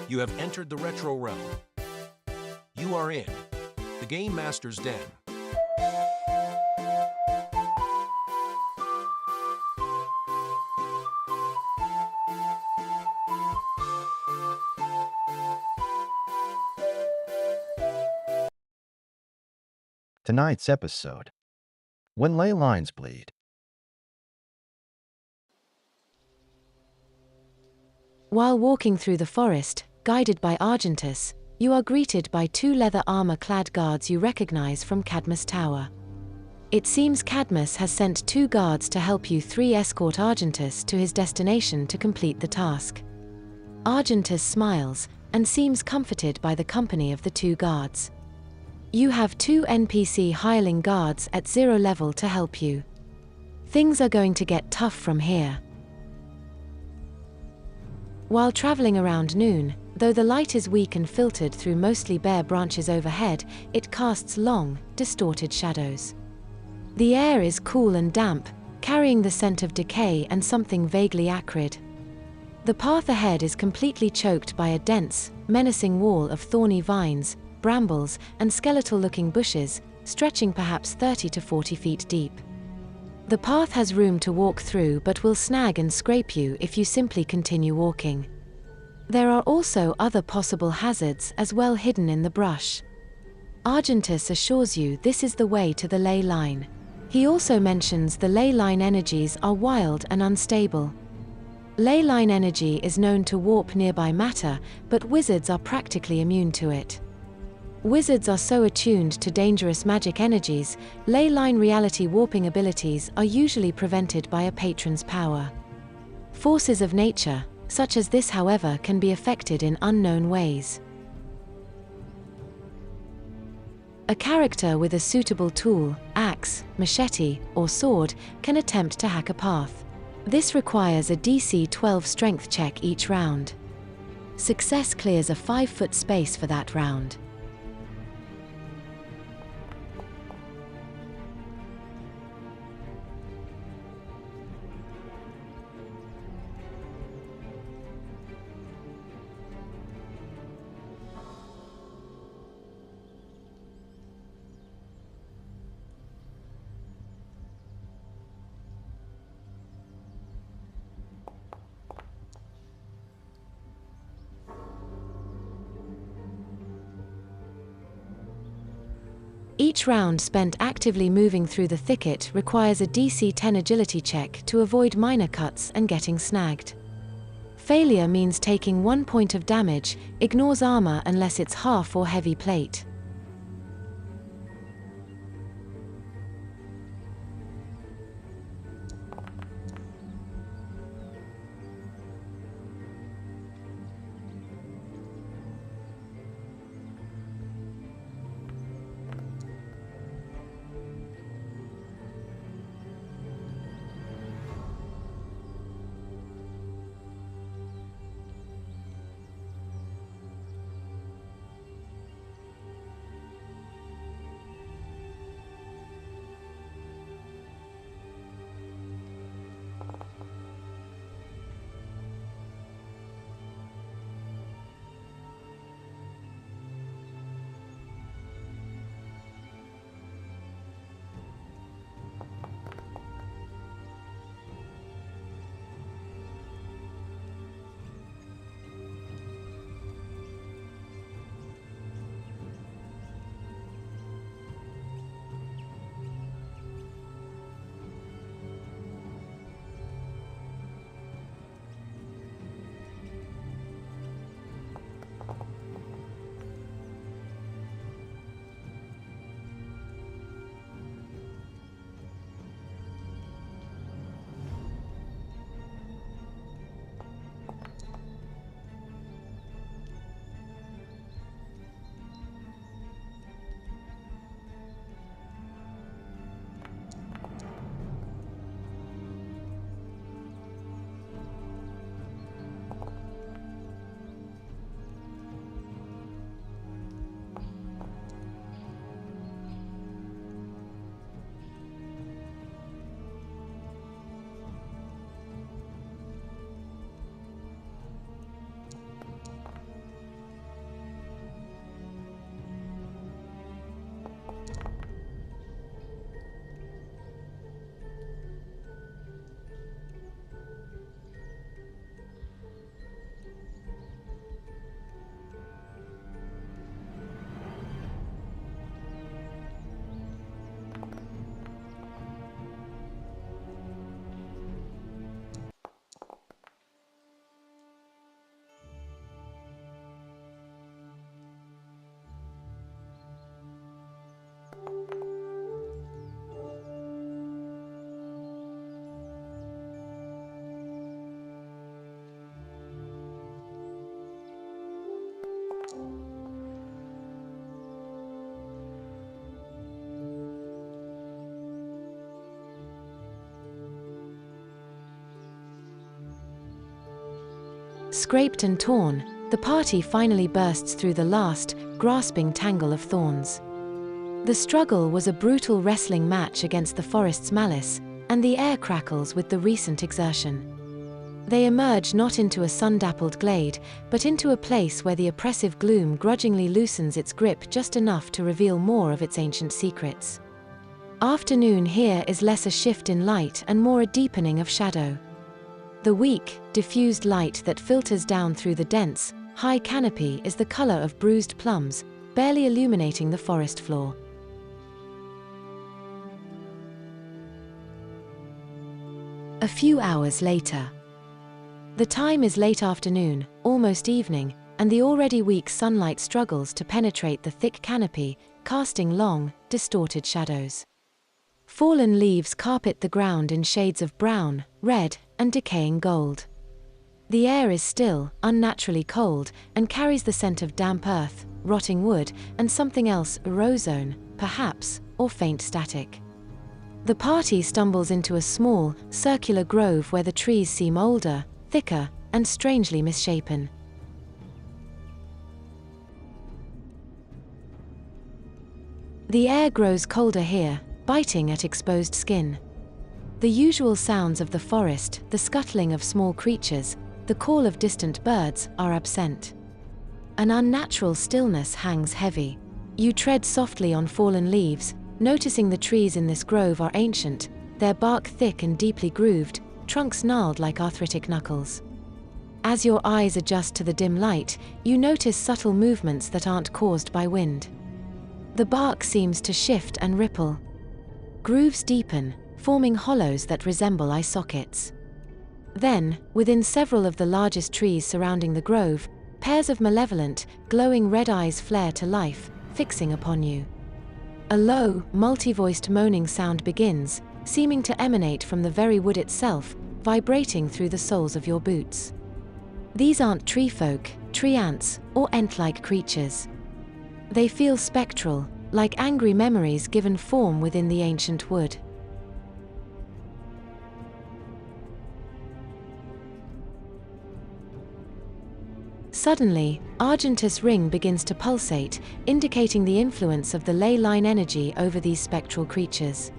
You have entered the Retro Realm. You are in the Game Master's Den. Tonight's episode: When Ley Lines Bleed. While walking through the forest, guided by Argentus, you are greeted by two leather armor-clad guards you recognize from Cadmus Tower. It seems Cadmus has sent two guards to help you three escort Argentus to his destination to complete the task. Argentus smiles and seems comforted by the company of the two guards. You have two NPC hireling guards at 0 level to help you. Things are going to get tough from here. While traveling around noon, though the light is weak and filtered through mostly bare branches overhead, it casts long, distorted shadows. The air is cool and damp, carrying the scent of decay and something vaguely acrid. The path ahead is completely choked by a dense, menacing wall of thorny vines, brambles, and skeletal-looking bushes, stretching perhaps 30 to 40 feet deep. The path has room to walk through but will snag and scrape you if you simply continue walking. There are also other possible hazards as well hidden in the brush. Argentus assures you this is the way to the ley line. He also mentions the ley line energies are wild and unstable. Ley line energy is known to warp nearby matter, but wizards are practically immune to it. Wizards are so attuned to dangerous magic energies, ley line reality warping abilities are usually prevented by a patron's power. Forces of nature, such as this, however, can be affected in unknown ways. A character with a suitable tool, axe, machete, or sword, can attempt to hack a path. This requires a DC 12 strength check each round. Success clears a 5-foot space for that round. Each round spent actively moving through the thicket requires a DC 10 agility check to avoid minor cuts and getting snagged. Failure means taking 1 point of damage, ignores armor unless it's half or heavy plate. Scraped and torn, the party finally bursts through the last, grasping tangle of thorns. The struggle was a brutal wrestling match against the forest's malice, and the air crackles with the recent exertion. They emerge not into a sun-dappled glade, but into a place where the oppressive gloom grudgingly loosens its grip just enough to reveal more of its ancient secrets. Afternoon here is less a shift in light and more a deepening of shadow. The weak, diffused light that filters down through the dense, high canopy is the color of bruised plums, barely illuminating the forest floor. A few hours later. The time is late afternoon, almost evening, and the already weak sunlight struggles to penetrate the thick canopy, casting long, distorted shadows. Fallen leaves carpet the ground in shades of brown, red, and decaying gold. The air is still, unnaturally cold, and carries the scent of damp earth, rotting wood, and something else, ozone, perhaps, or faint static. The party stumbles into a small, circular grove where the trees seem older, thicker, and strangely misshapen. The air grows colder here, biting at exposed skin. The usual sounds of the forest, the scuttling of small creatures, the call of distant birds, are absent. An unnatural stillness hangs heavy. You tread softly on fallen leaves, noticing the trees in this grove are ancient, their bark thick and deeply grooved, trunks gnarled like arthritic knuckles. As your eyes adjust to the dim light, you notice subtle movements that aren't caused by wind. The bark seems to shift and ripple. Grooves deepen, forming hollows that resemble eye sockets. Then, within several of the largest trees surrounding the grove, pairs of malevolent, glowing red eyes flare to life, fixing upon you. A low, multi-voiced moaning sound begins, seeming to emanate from the very wood itself, vibrating through the soles of your boots. These aren't tree folk, tree ants, or ant-like creatures. They feel spectral, like angry memories given form within the ancient wood. Suddenly, Argentus ring begins to pulsate, indicating the influence of the ley line energy over these spectral creatures.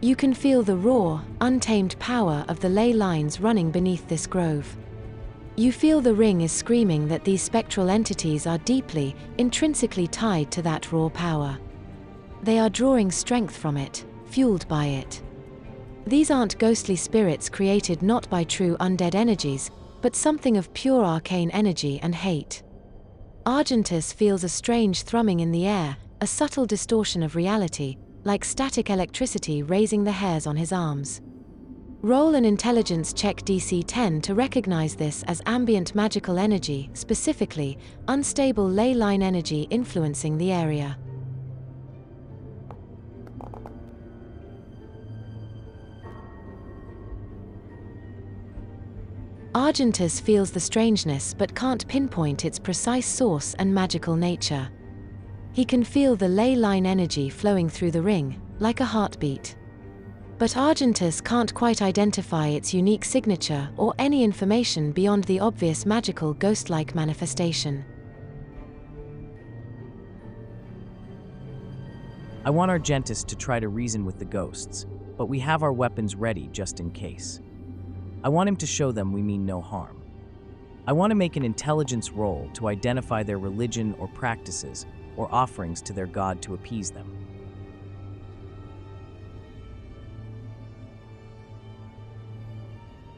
You can feel the raw, untamed power of the ley lines running beneath this grove. You feel the ring is screaming that these spectral entities are deeply, intrinsically tied to that raw power. They are drawing strength from it, fueled by it. These aren't ghostly spirits created not by true undead energies, but something of pure arcane energy and hate. Argentus feels a strange thrumming in the air, a subtle distortion of reality, like static electricity raising the hairs on his arms. Roll an intelligence check DC 10 to recognize this as ambient magical energy, specifically, unstable ley line energy influencing the area. Argentus feels the strangeness but can't pinpoint its precise source and magical nature. He can feel the ley line energy flowing through the ring, like a heartbeat. But Argentus can't quite identify its unique signature or any information beyond the obvious magical ghost-like manifestation. I want Argentus to try to reason with the ghosts, but we have our weapons ready just in case. I want him to show them we mean no harm. I want to make an intelligence roll to identify their religion or practices or offerings to their god to appease them.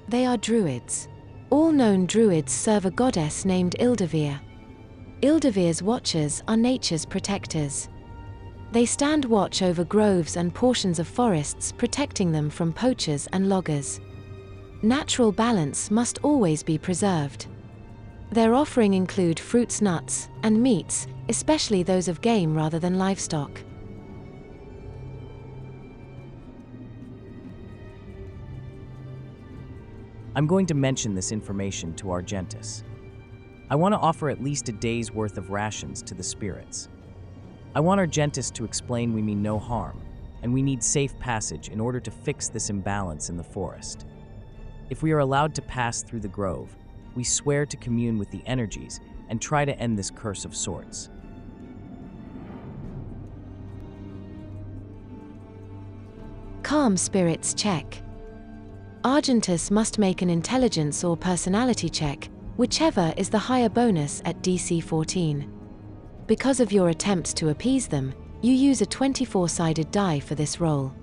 They are druids. All known druids serve a goddess named Ildavir. Ildavir's watchers are nature's protectors. They stand watch over groves and portions of forests, protecting them from poachers and loggers. Natural balance must always be preserved. Their offering include fruits, nuts, and meats, especially those of game rather than livestock. I'm going to mention this information to Argentus. I want to offer at least a day's worth of rations to the spirits. I want Argentus to explain we mean no harm, and we need safe passage in order to fix this imbalance in the forest. If we are allowed to pass through the grove, we swear to commune with the energies and try to end this curse of sorts. Calm spirits check. Argentus must make an intelligence or personality check, whichever is the higher bonus at DC 14. Because of your attempts to appease them, you use a 24-sided die for this roll.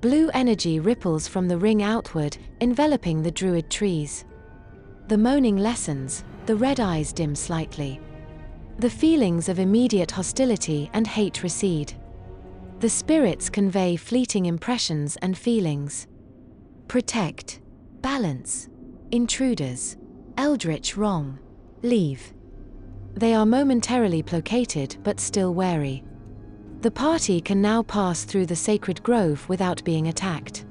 Blue energy ripples from the ring outward, enveloping the druid trees. The moaning lessens, the red eyes dim slightly. The feelings of immediate hostility and hate recede. The spirits convey fleeting impressions and feelings. Protect. Balance. Intruders. Eldritch wrong. Leave. They are momentarily placated but still wary. The party can now pass through the sacred grove without being attacked.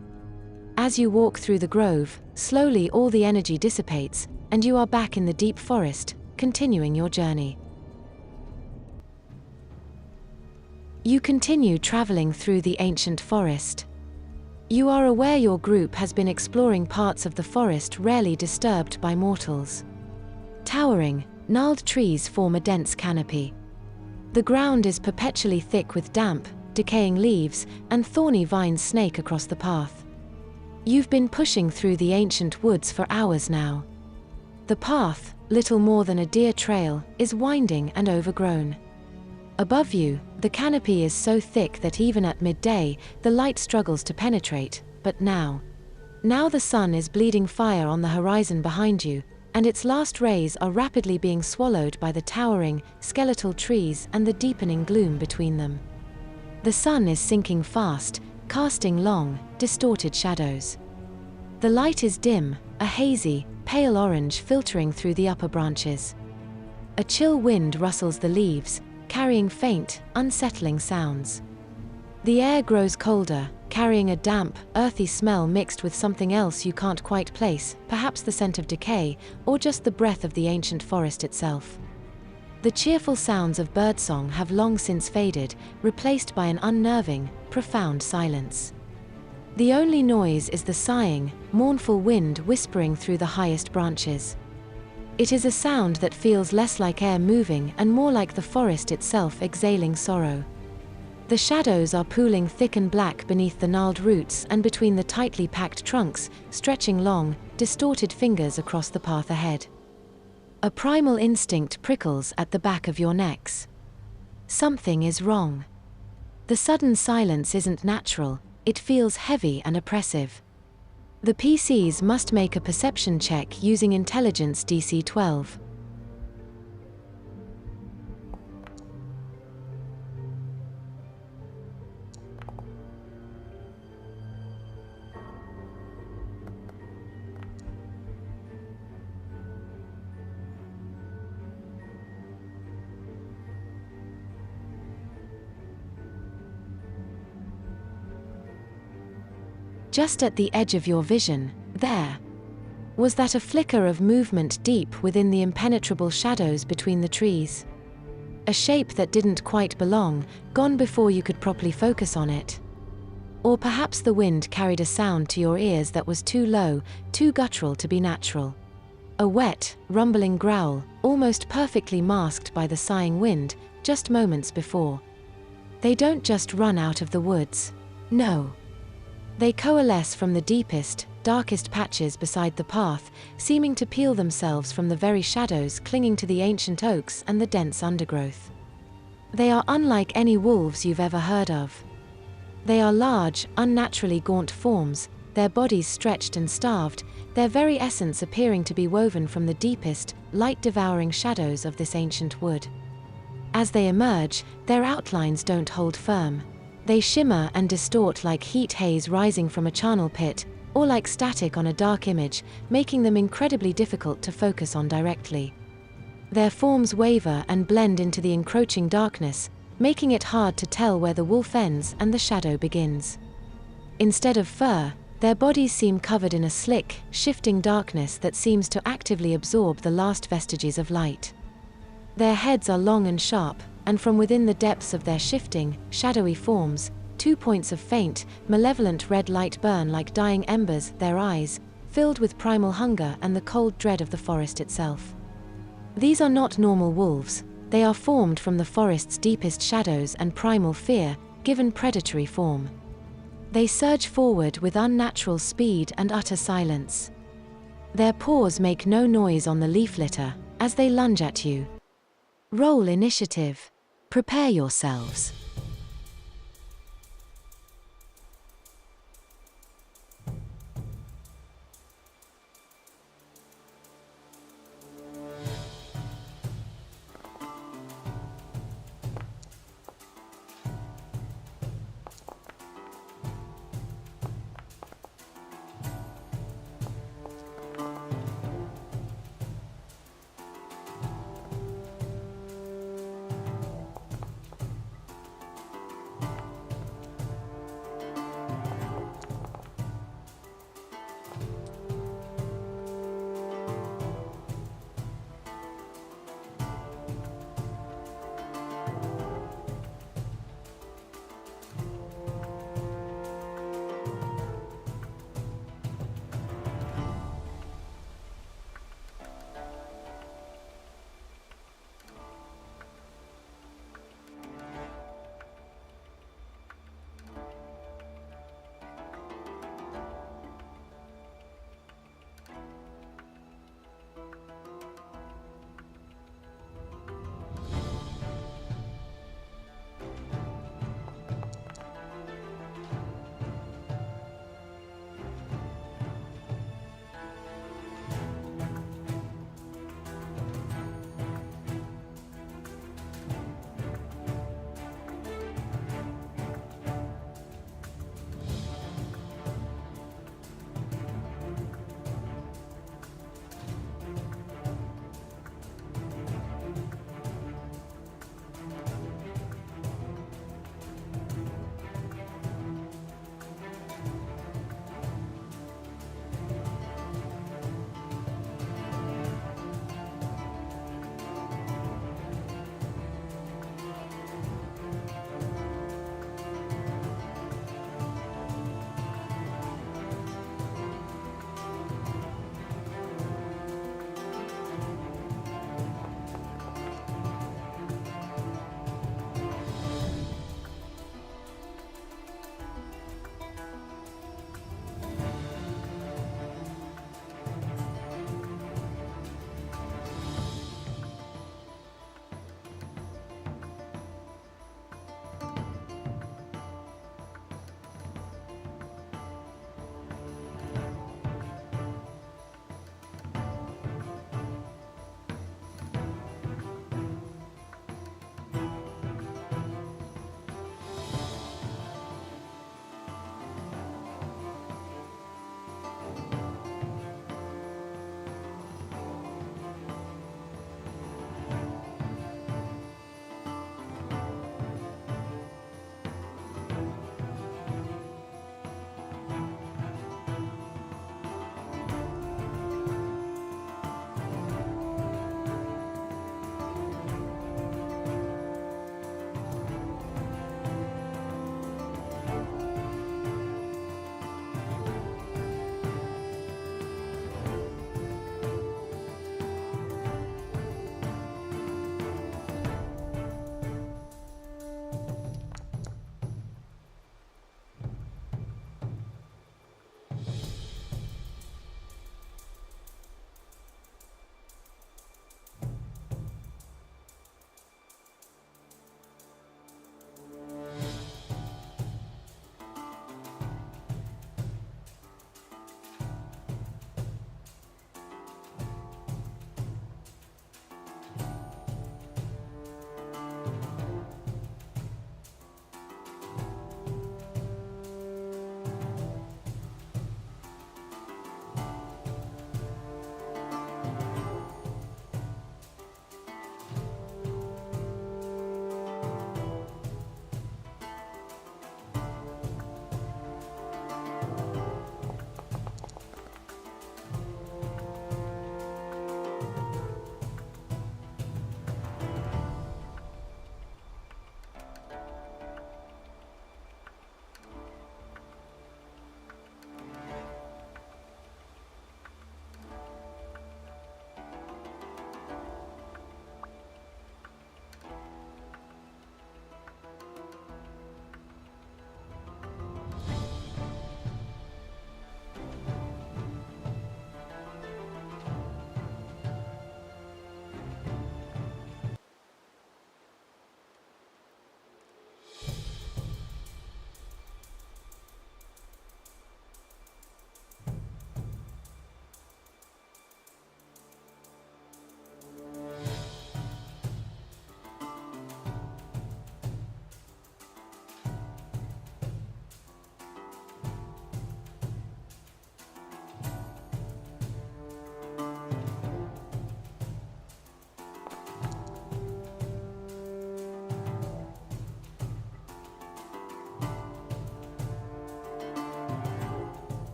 As you walk through the grove, slowly all the energy dissipates, and you are back in the deep forest, continuing your journey. You continue traveling through the ancient forest. You are aware your group has been exploring parts of the forest rarely disturbed by mortals. Towering, gnarled trees form a dense canopy. The ground is perpetually thick with damp, decaying leaves, and thorny vines snake across the path. You've been pushing through the ancient woods for hours now. The path, little more than a deer trail, is winding and overgrown. Above you, the canopy is so thick that even at midday, the light struggles to penetrate, but now the sun is bleeding fire on the horizon behind you, and its last rays are rapidly being swallowed by the towering, skeletal trees and the deepening gloom between them. The sun is sinking fast, casting long, distorted shadows. The light is dim, a hazy, pale orange filtering through the upper branches. A chill wind rustles the leaves, carrying faint, unsettling sounds. The air grows colder, carrying a damp, earthy smell mixed with something else you can't quite place, perhaps the scent of decay, or just the breath of the ancient forest itself. The cheerful sounds of birdsong have long since faded, replaced by an unnerving, profound silence. The only noise is the sighing, mournful wind whispering through the highest branches. It is a sound that feels less like air moving and more like the forest itself exhaling sorrow. The shadows are pooling thick and black beneath the gnarled roots and between the tightly packed trunks, stretching long, distorted fingers across the path ahead. A primal instinct prickles at the back of your necks. Something is wrong. The sudden silence isn't natural, it feels heavy and oppressive. The PCs must make a perception check using Intelligence DC 12. Just at the edge of your vision, there was that a flicker of movement deep within the impenetrable shadows between the trees. A shape that didn't quite belong, gone before you could properly focus on it. Or perhaps the wind carried a sound to your ears that was too low, too guttural to be natural. A wet, rumbling growl, almost perfectly masked by the sighing wind, just moments before. They don't just run out of the woods. No. They coalesce from the deepest, darkest patches beside the path, seeming to peel themselves from the very shadows clinging to the ancient oaks and the dense undergrowth. They are unlike any wolves you've ever heard of. They are large, unnaturally gaunt forms, their bodies stretched and starved, their very essence appearing to be woven from the deepest, light-devouring shadows of this ancient wood. As they emerge, their outlines don't hold firm. They shimmer and distort like heat haze rising from a charnel pit, or like static on a dark image, making them incredibly difficult to focus on directly. Their forms waver and blend into the encroaching darkness, making it hard to tell where the wolf ends and the shadow begins. Instead of fur, Their bodies seem covered in a slick, shifting darkness that seems to actively absorb the last vestiges of light. Their heads are long and sharp, and from within the depths of their shifting, shadowy forms, 2 points of faint, malevolent red light burn like dying embers, their eyes, filled with primal hunger and the cold dread of the forest itself. These are not normal wolves. They are formed from the forest's deepest shadows and primal fear, given predatory form. They surge forward with unnatural speed and utter silence. Their paws make no noise on the leaf litter as they lunge at you. Roll initiative. Prepare yourselves.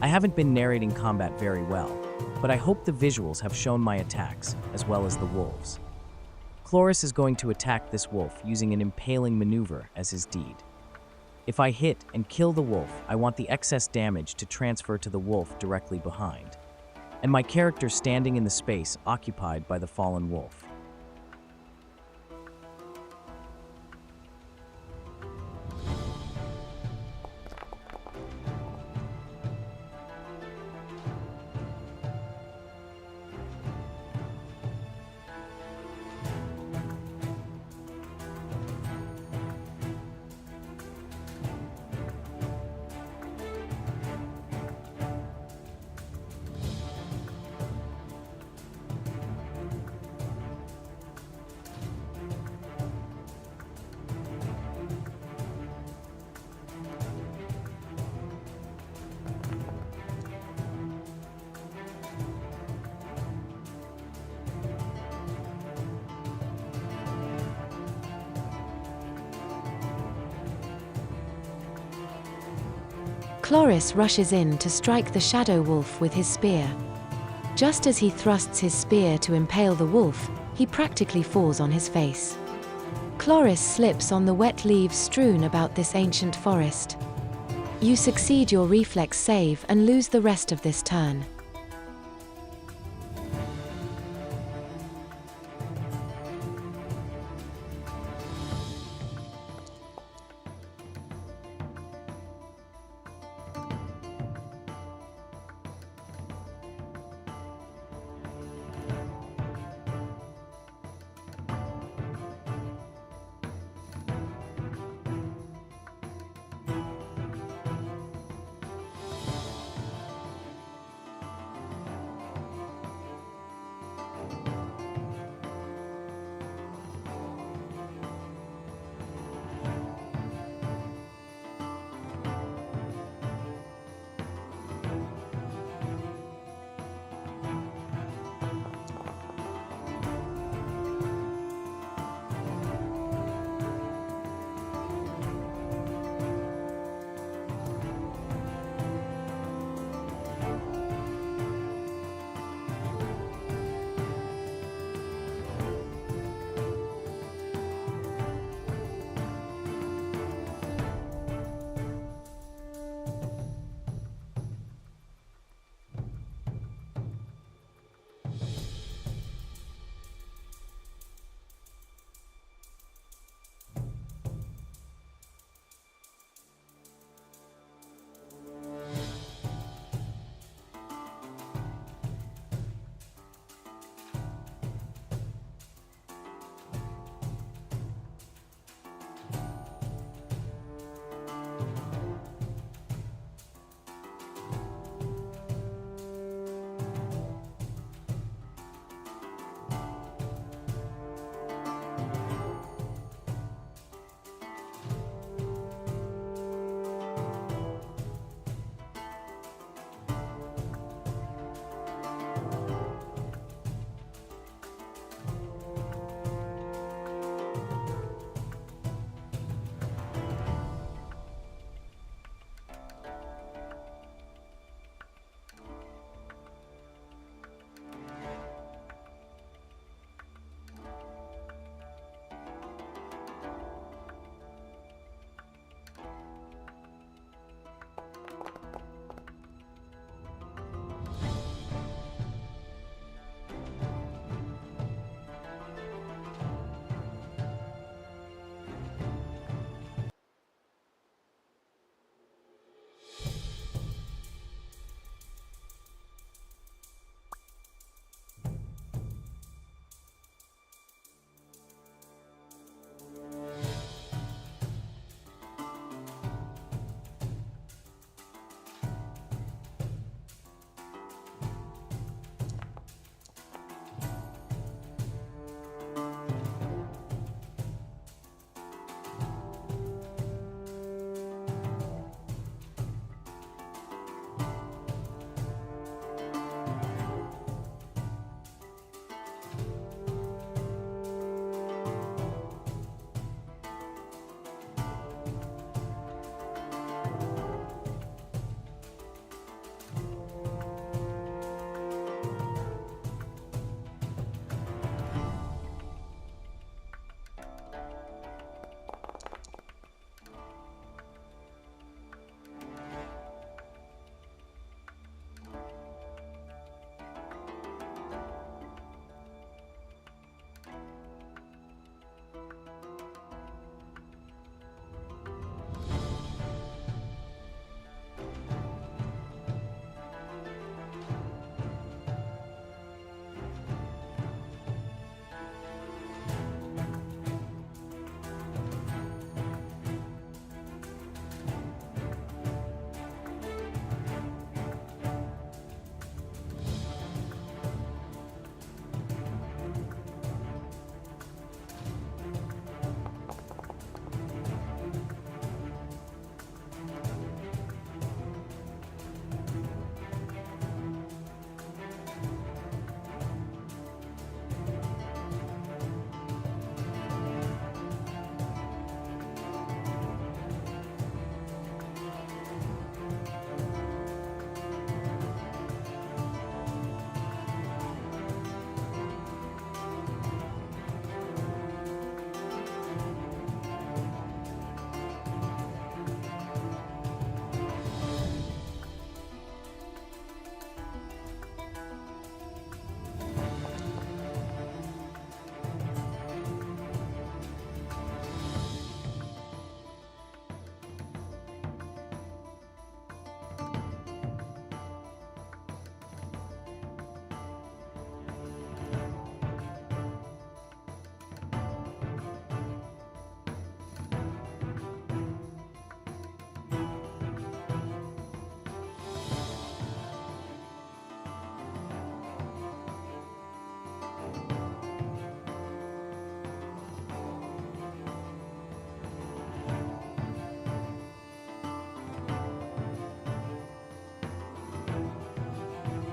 I haven't been narrating combat very well, but I hope the visuals have shown my attacks, as well as the wolves. Chloris is going to attack this wolf using an impaling maneuver as his deed. If I hit and kill the wolf, I want the excess damage to transfer to the wolf directly behind, and my character standing in the space occupied by the fallen wolf. Chloris rushes in to strike the shadow wolf with his spear. Just as he thrusts his spear to impale the wolf, he practically falls on his face. Chloris slips on the wet leaves strewn about this ancient forest. You succeed your reflex save and lose the rest of this turn.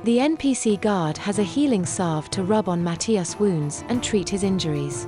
The NPC guard has a healing salve to rub on Matthias' wounds and treat his injuries.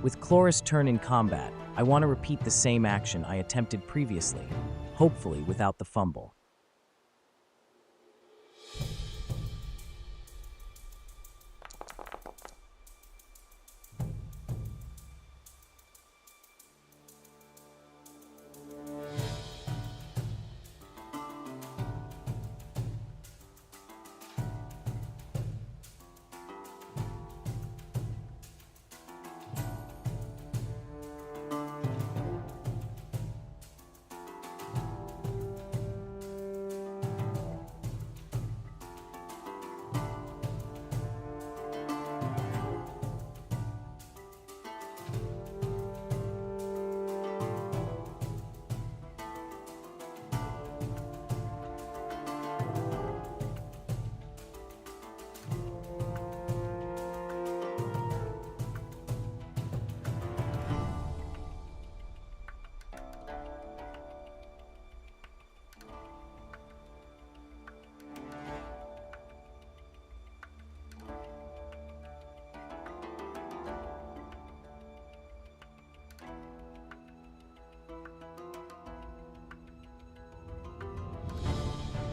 With Chloris' turn in combat, I want to repeat the same action I attempted previously, hopefully without the fumble.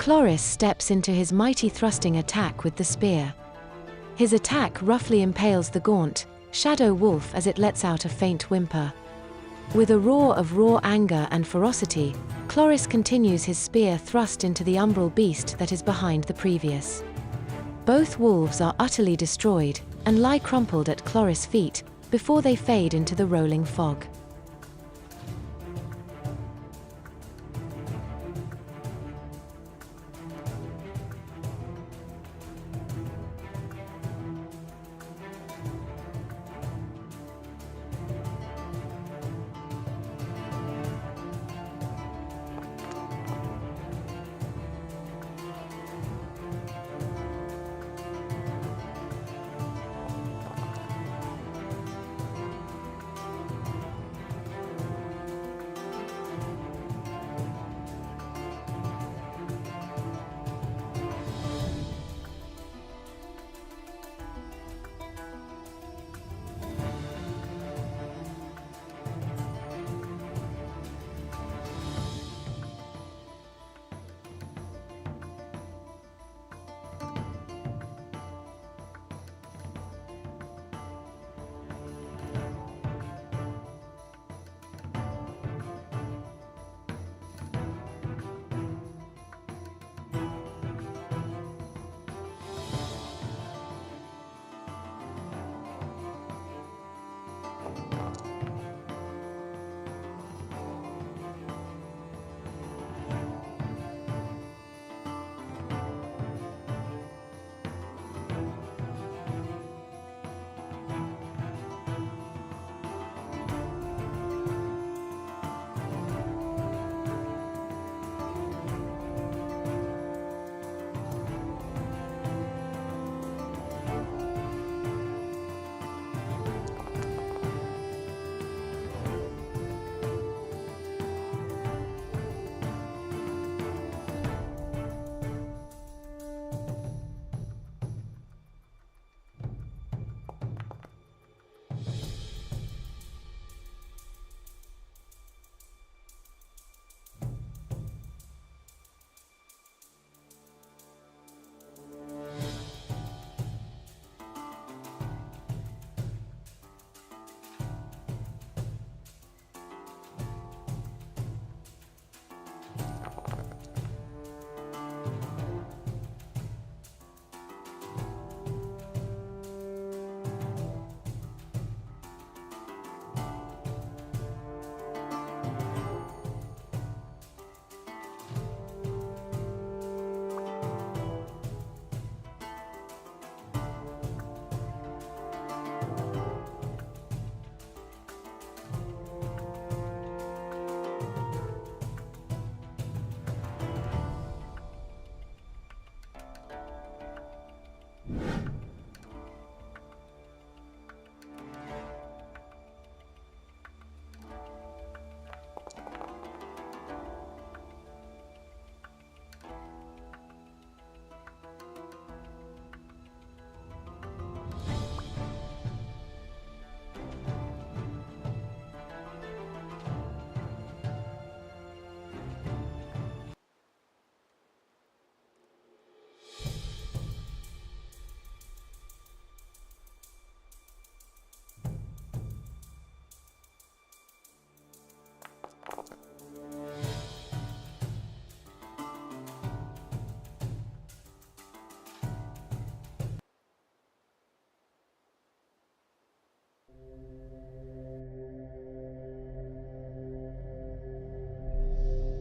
Chloris steps into his mighty thrusting attack with the spear. His attack roughly impales the gaunt, shadow wolf as it lets out a faint whimper. With a roar of raw anger and ferocity, Chloris continues his spear thrust into the umbral beast that is behind the previous. Both wolves are utterly destroyed and lie crumpled at Chloris' feet before they fade into the rolling fog.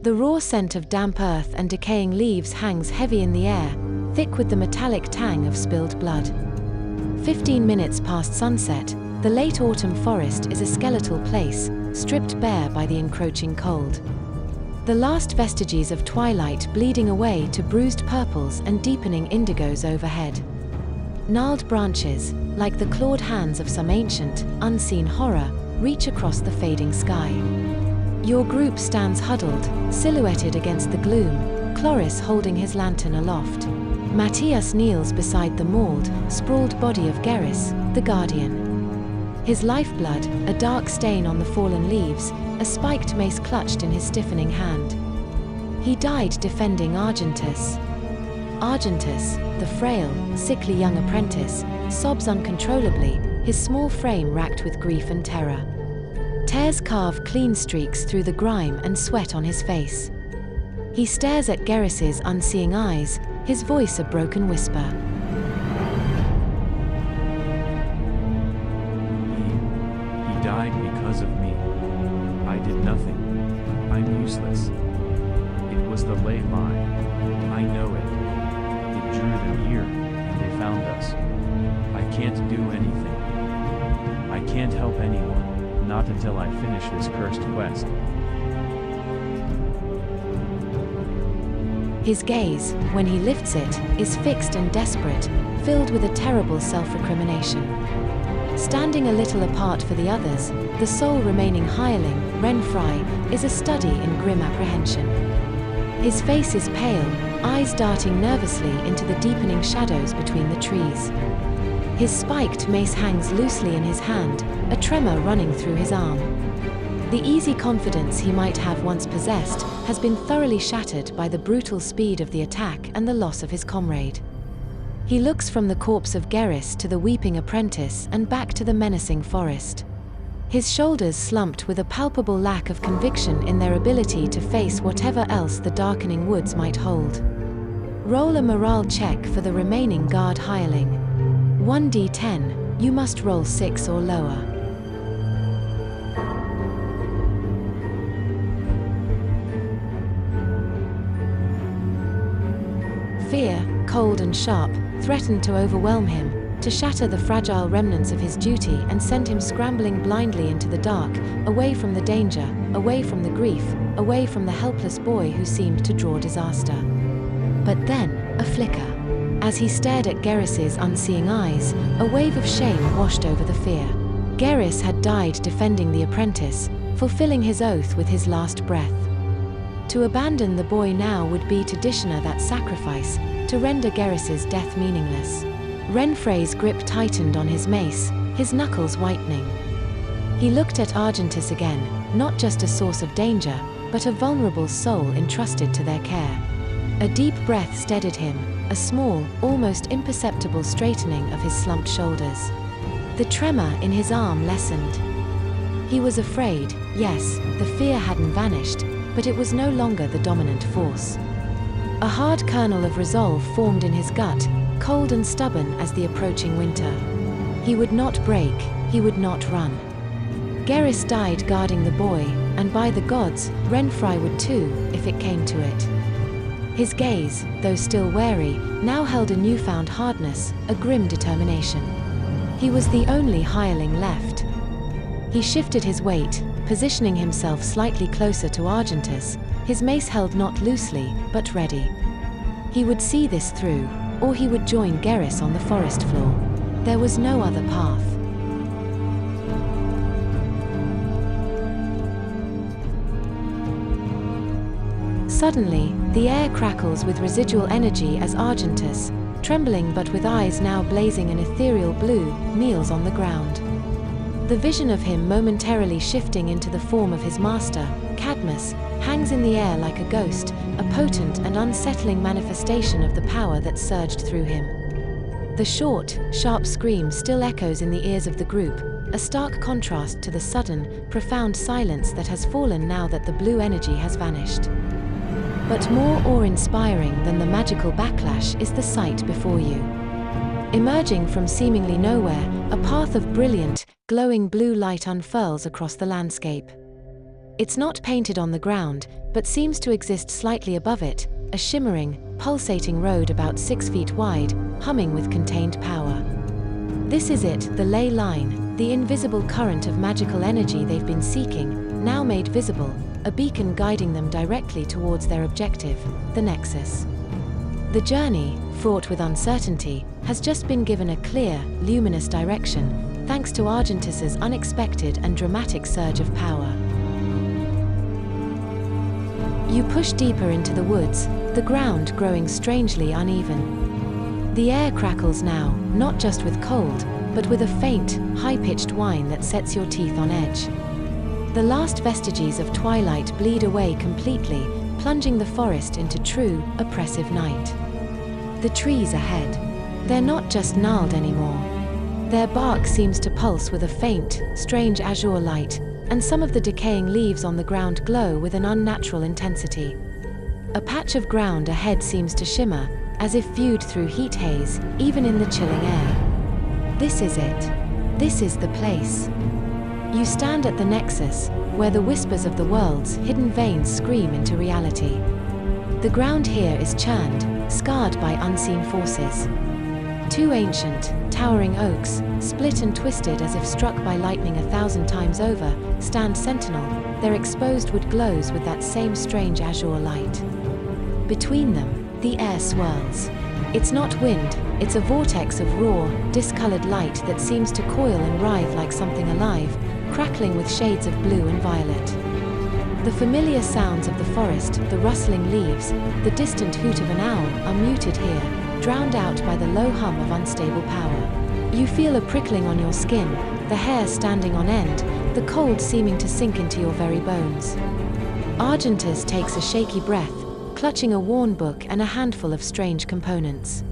The raw scent of damp earth and decaying leaves hangs heavy in the air, thick with the metallic tang of spilled blood. 15 minutes past sunset, the late autumn forest is a skeletal place, stripped bare by the encroaching cold. The last vestiges of twilight bleeding away to bruised purples and deepening indigos overhead. Gnarled branches, like the clawed hands of some ancient, unseen horror, reach across the fading sky. Your group stands huddled, silhouetted against the gloom, Cloris holding his lantern aloft. Matthias kneels beside the mauled, sprawled body of Geras, the Guardian. His lifeblood, a dark stain on the fallen leaves, a spiked mace clutched in his stiffening hand. He died defending Argentus. Argentus, the frail, sickly young apprentice, sobs uncontrollably, his small frame racked with grief and terror. Tears carve clean streaks through the grime and sweat on his face. He stares at Geras's unseeing eyes, his voice a broken whisper. He died because of me. I did nothing. I'm useless. It was the ley line. I know it. It drew them here, and they found us. I can't do anything. I can't help anyone, not until I finish this cursed quest. His gaze, when he lifts it, is fixed and desperate, filled with a terrible self-recrimination. Standing a little apart for the others, the sole remaining hireling, Renfry, is a study in grim apprehension. His face is pale, eyes darting nervously into the deepening shadows between the trees. His spiked mace hangs loosely in his hand, a tremor running through his arm. The easy confidence he might have once possessed has been thoroughly shattered by the brutal speed of the attack and the loss of his comrade. He looks from the corpse of Geras to the weeping apprentice and back to the menacing forest. His shoulders slumped with a palpable lack of conviction in their ability to face whatever else the darkening woods might hold. Roll a morale check for the remaining guard hireling. 1d10, you must roll 6 or lower. Fear, cold and sharp, threatened to overwhelm him, to shatter the fragile remnants of his duty and send him scrambling blindly into the dark, away from the danger, away from the grief, away from the helpless boy who seemed to draw disaster. But then, a flicker. As he stared at Geras's unseeing eyes, a wave of shame washed over the fear. Geras had died defending the apprentice, fulfilling his oath with his last breath. To abandon the boy now would be to dishonor that sacrifice, to render Geras's death meaningless. Renfrey's grip tightened on his mace, his knuckles whitening. He looked at Argentus again, not just a source of danger, but a vulnerable soul entrusted to their care. A deep breath steadied him, a small, almost imperceptible straightening of his slumped shoulders. The tremor in his arm lessened. He was afraid, yes, the fear hadn't vanished, but it was no longer the dominant force. A hard kernel of resolve formed in his gut, cold and stubborn as the approaching winter. He would not break, he would not run. Geras died guarding the boy, and by the gods, Renfry would too, if it came to it. His gaze, though still wary, now held a newfound hardness, a grim determination. He was the only hireling left. He shifted his weight, positioning himself slightly closer to Argentus, his mace held not loosely, but ready. He would see this through, or he would join Geras on the forest floor. There was no other path. Suddenly, the air crackles with residual energy as Argentus, trembling but with eyes now blazing an ethereal blue, kneels on the ground. The vision of him momentarily shifting into the form of his master, Cadmus, hangs in the air like a ghost, a potent and unsettling manifestation of the power that surged through him. The short, sharp scream still echoes in the ears of the group, a stark contrast to the sudden, profound silence that has fallen now that the blue energy has vanished. But more awe-inspiring than the magical backlash is the sight before you. Emerging from seemingly nowhere, a path of brilliant, glowing blue light unfurls across the landscape. It's not painted on the ground, but seems to exist slightly above it, a shimmering, pulsating road about 6 feet wide, humming with contained power. This is it, the ley line, the invisible current of magical energy they've been seeking, now made visible, a beacon guiding them directly towards their objective, the Nexus. The journey, fraught with uncertainty, has just been given a clear, luminous direction, thanks to Argentus's unexpected and dramatic surge of power. You push deeper into the woods, the ground growing strangely uneven. The air crackles now, not just with cold, but with a faint, high-pitched whine that sets your teeth on edge. The last vestiges of twilight bleed away completely, plunging the forest into true, oppressive night. The trees ahead. They're not just gnarled anymore. Their bark seems to pulse with a faint, strange azure light, and some of the decaying leaves on the ground glow with an unnatural intensity. A patch of ground ahead seems to shimmer, as if viewed through heat haze, even in the chilling air. This is it. This is the place. You stand at the Nexus, where the whispers of the world's hidden veins scream into reality. The ground here is churned, scarred by unseen forces. 2 ancient, towering oaks, split and twisted as if struck by lightning 1,000 times over, stand sentinel, their exposed wood glows with that same strange azure light. Between them, the air swirls. It's not wind, it's a vortex of raw, discolored light that seems to coil and writhe like something alive, crackling with shades of blue and violet. The familiar sounds of the forest, the rustling leaves, the distant hoot of an owl, are muted here, drowned out by the low hum of unstable power. You feel a prickling on your skin, the hair standing on end, the cold seeming to sink into your very bones. Argentus takes a shaky breath, clutching a worn book and a handful of strange components.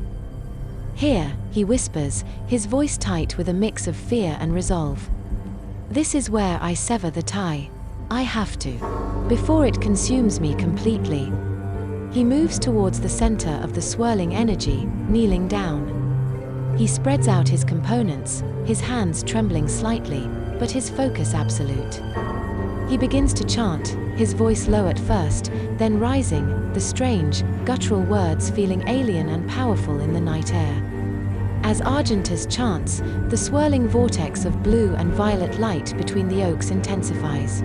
Here, he whispers, his voice tight with a mix of fear and resolve. This is where I sever the tie. I have to. Before it consumes me completely. He moves towards the center of the swirling energy, kneeling down. He spreads out his components, his hands trembling slightly, but his focus absolute. He begins to chant, his voice low at first, then rising, the strange, guttural words feeling alien and powerful in the night air. As Argentus chants, the swirling vortex of blue and violet light between the oaks intensifies.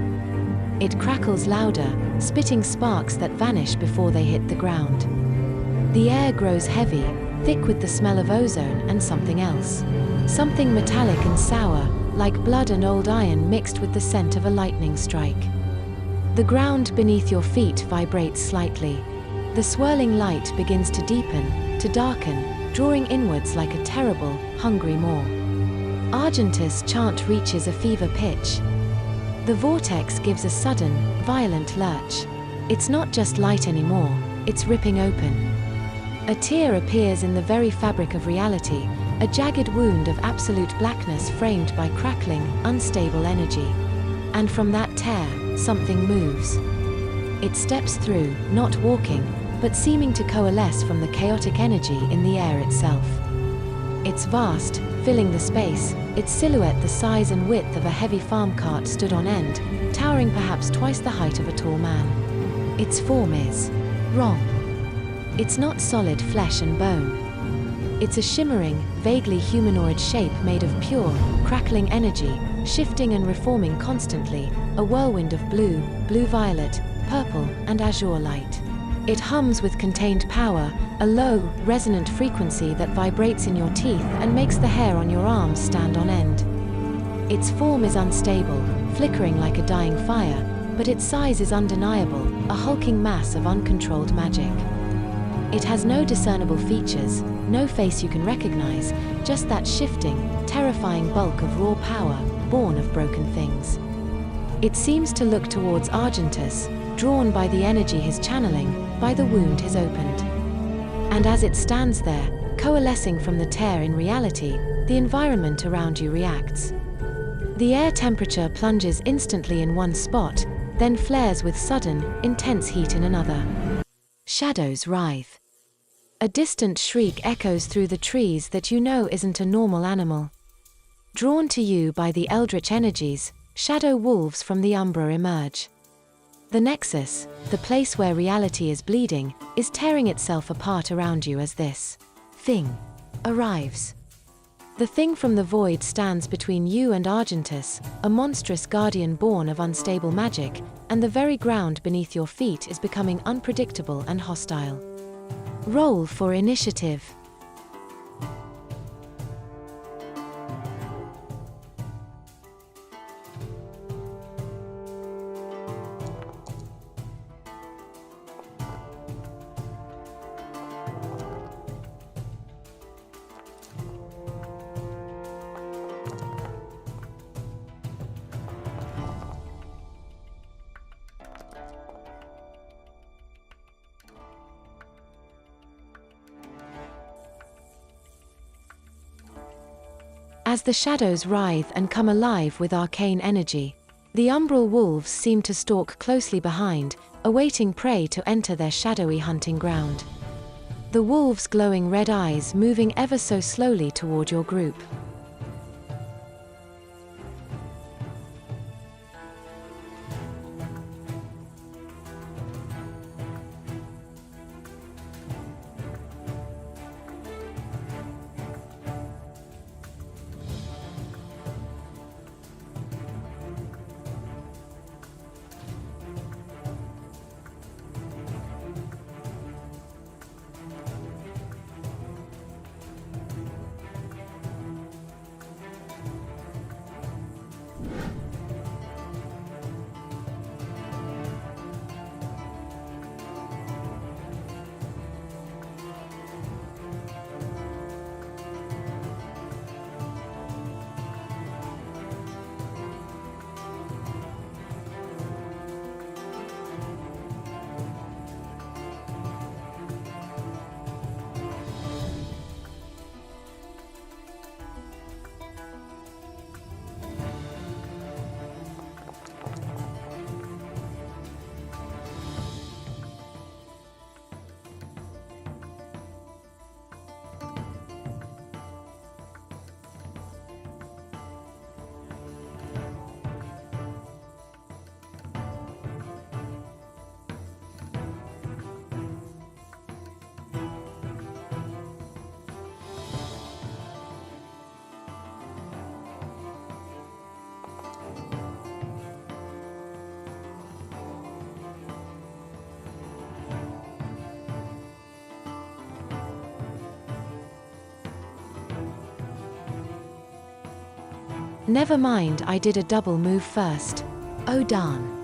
It crackles louder, spitting sparks that vanish before they hit the ground. The air grows heavy, thick with the smell of ozone and something else. Something metallic and sour, like blood and old iron mixed with the scent of a lightning strike. The ground beneath your feet vibrates slightly. The swirling light begins to deepen, to darken, drawing inwards like a terrible, hungry maw. Argentus' chant reaches a fever pitch. The vortex gives a sudden, violent lurch. It's not just light anymore, it's ripping open. A tear appears in the very fabric of reality, a jagged wound of absolute blackness framed by crackling, unstable energy. And from that tear, something moves. It steps through, not walking, but seeming to coalesce from the chaotic energy in the air itself. It's vast, filling the space, its silhouette the size and width of a heavy farm cart stood on end, towering perhaps twice the height of a tall man. Its form is wrong. It's not solid flesh and bone. It's a shimmering, vaguely humanoid shape made of pure, crackling energy, shifting and reforming constantly, a whirlwind of blue, blue-violet, purple, and azure light. It hums with contained power, a low, resonant frequency that vibrates in your teeth and makes the hair on your arms stand on end. Its form is unstable, flickering like a dying fire, but its size is undeniable, a hulking mass of uncontrolled magic. It has no discernible features, no face you can recognize, just that shifting, terrifying bulk of raw power, born of broken things. It seems to look towards Argentus, drawn by the energy he's channeling, by the wound he's opened. And as it stands there, coalescing from the tear in reality, the environment around you reacts. The air temperature plunges instantly in one spot, then flares with sudden, intense heat in another. Shadows writhe. A distant shriek echoes through the trees that you know isn't a normal animal. Drawn to you by the eldritch energies, shadow wolves from the umbra emerge. The nexus, the place where reality is bleeding, is tearing itself apart around you as this thing arrives. The thing from the void stands between you and Argentus, a monstrous guardian born of unstable magic, and the very ground beneath your feet is becoming unpredictable and hostile. Roll for initiative. As the shadows writhe and come alive with arcane energy, the umbral wolves seem to stalk closely behind, awaiting prey to enter their shadowy hunting ground. The wolves' glowing red eyes moving ever so slowly toward your group. Never mind, I did a double move first. Oh darn.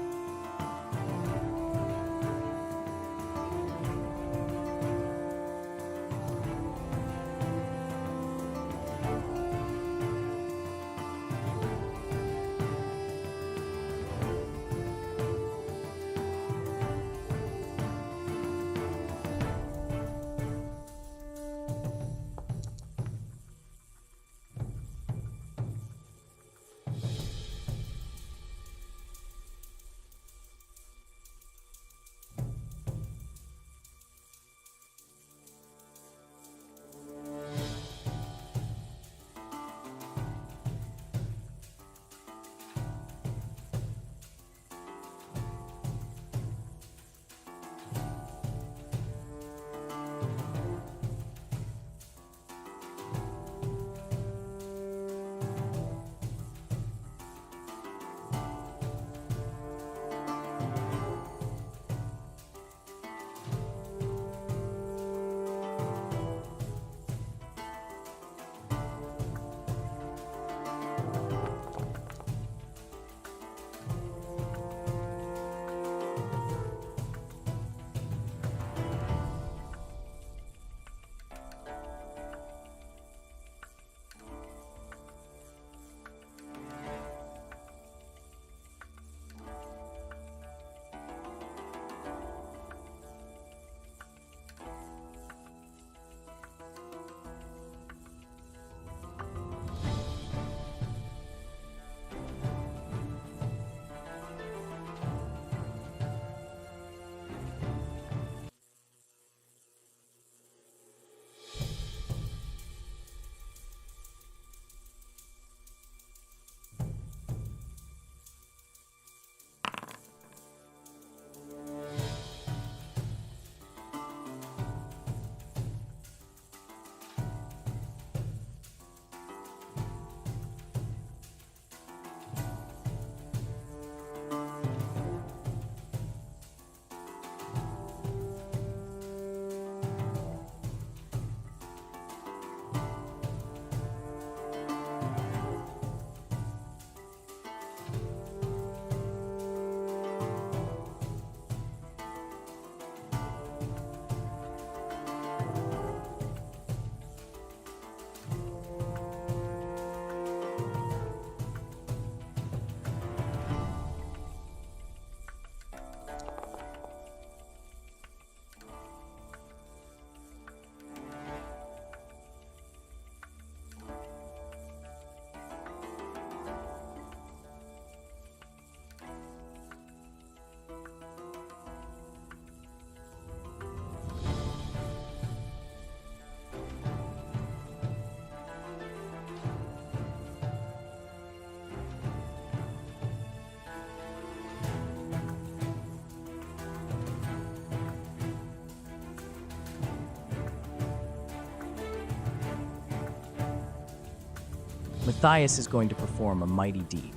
Matthias is going to perform a mighty deed.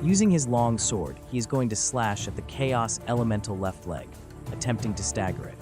Using his long sword, he is going to slash at the Chaos Elemental left leg, attempting to stagger it.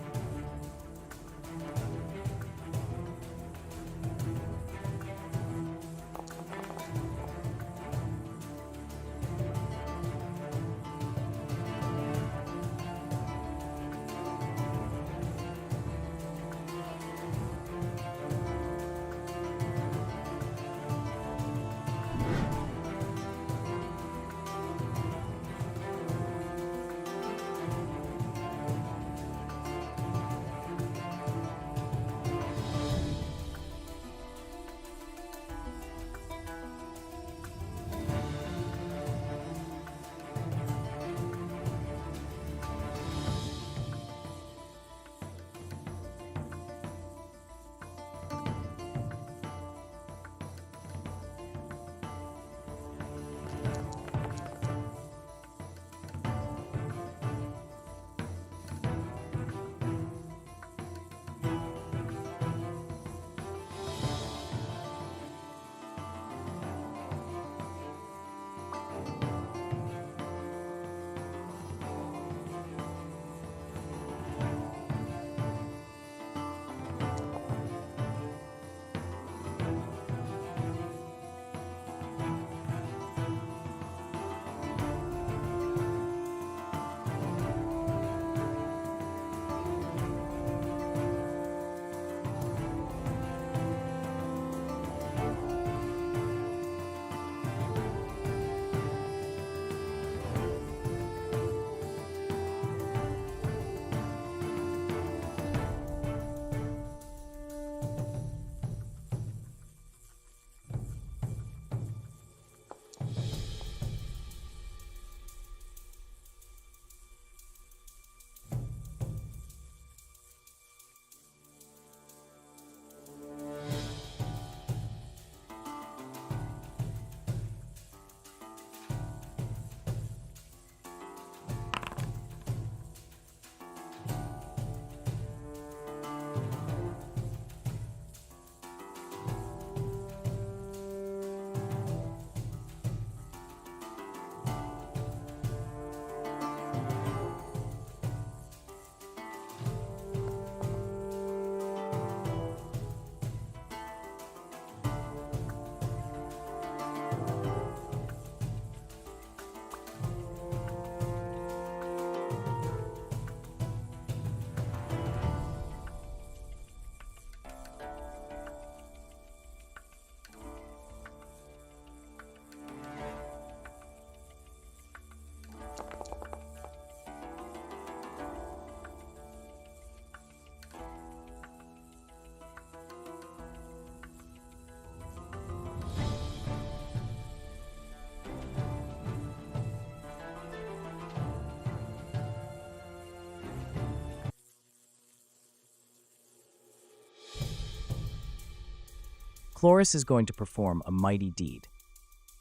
Chloris is going to perform a mighty deed.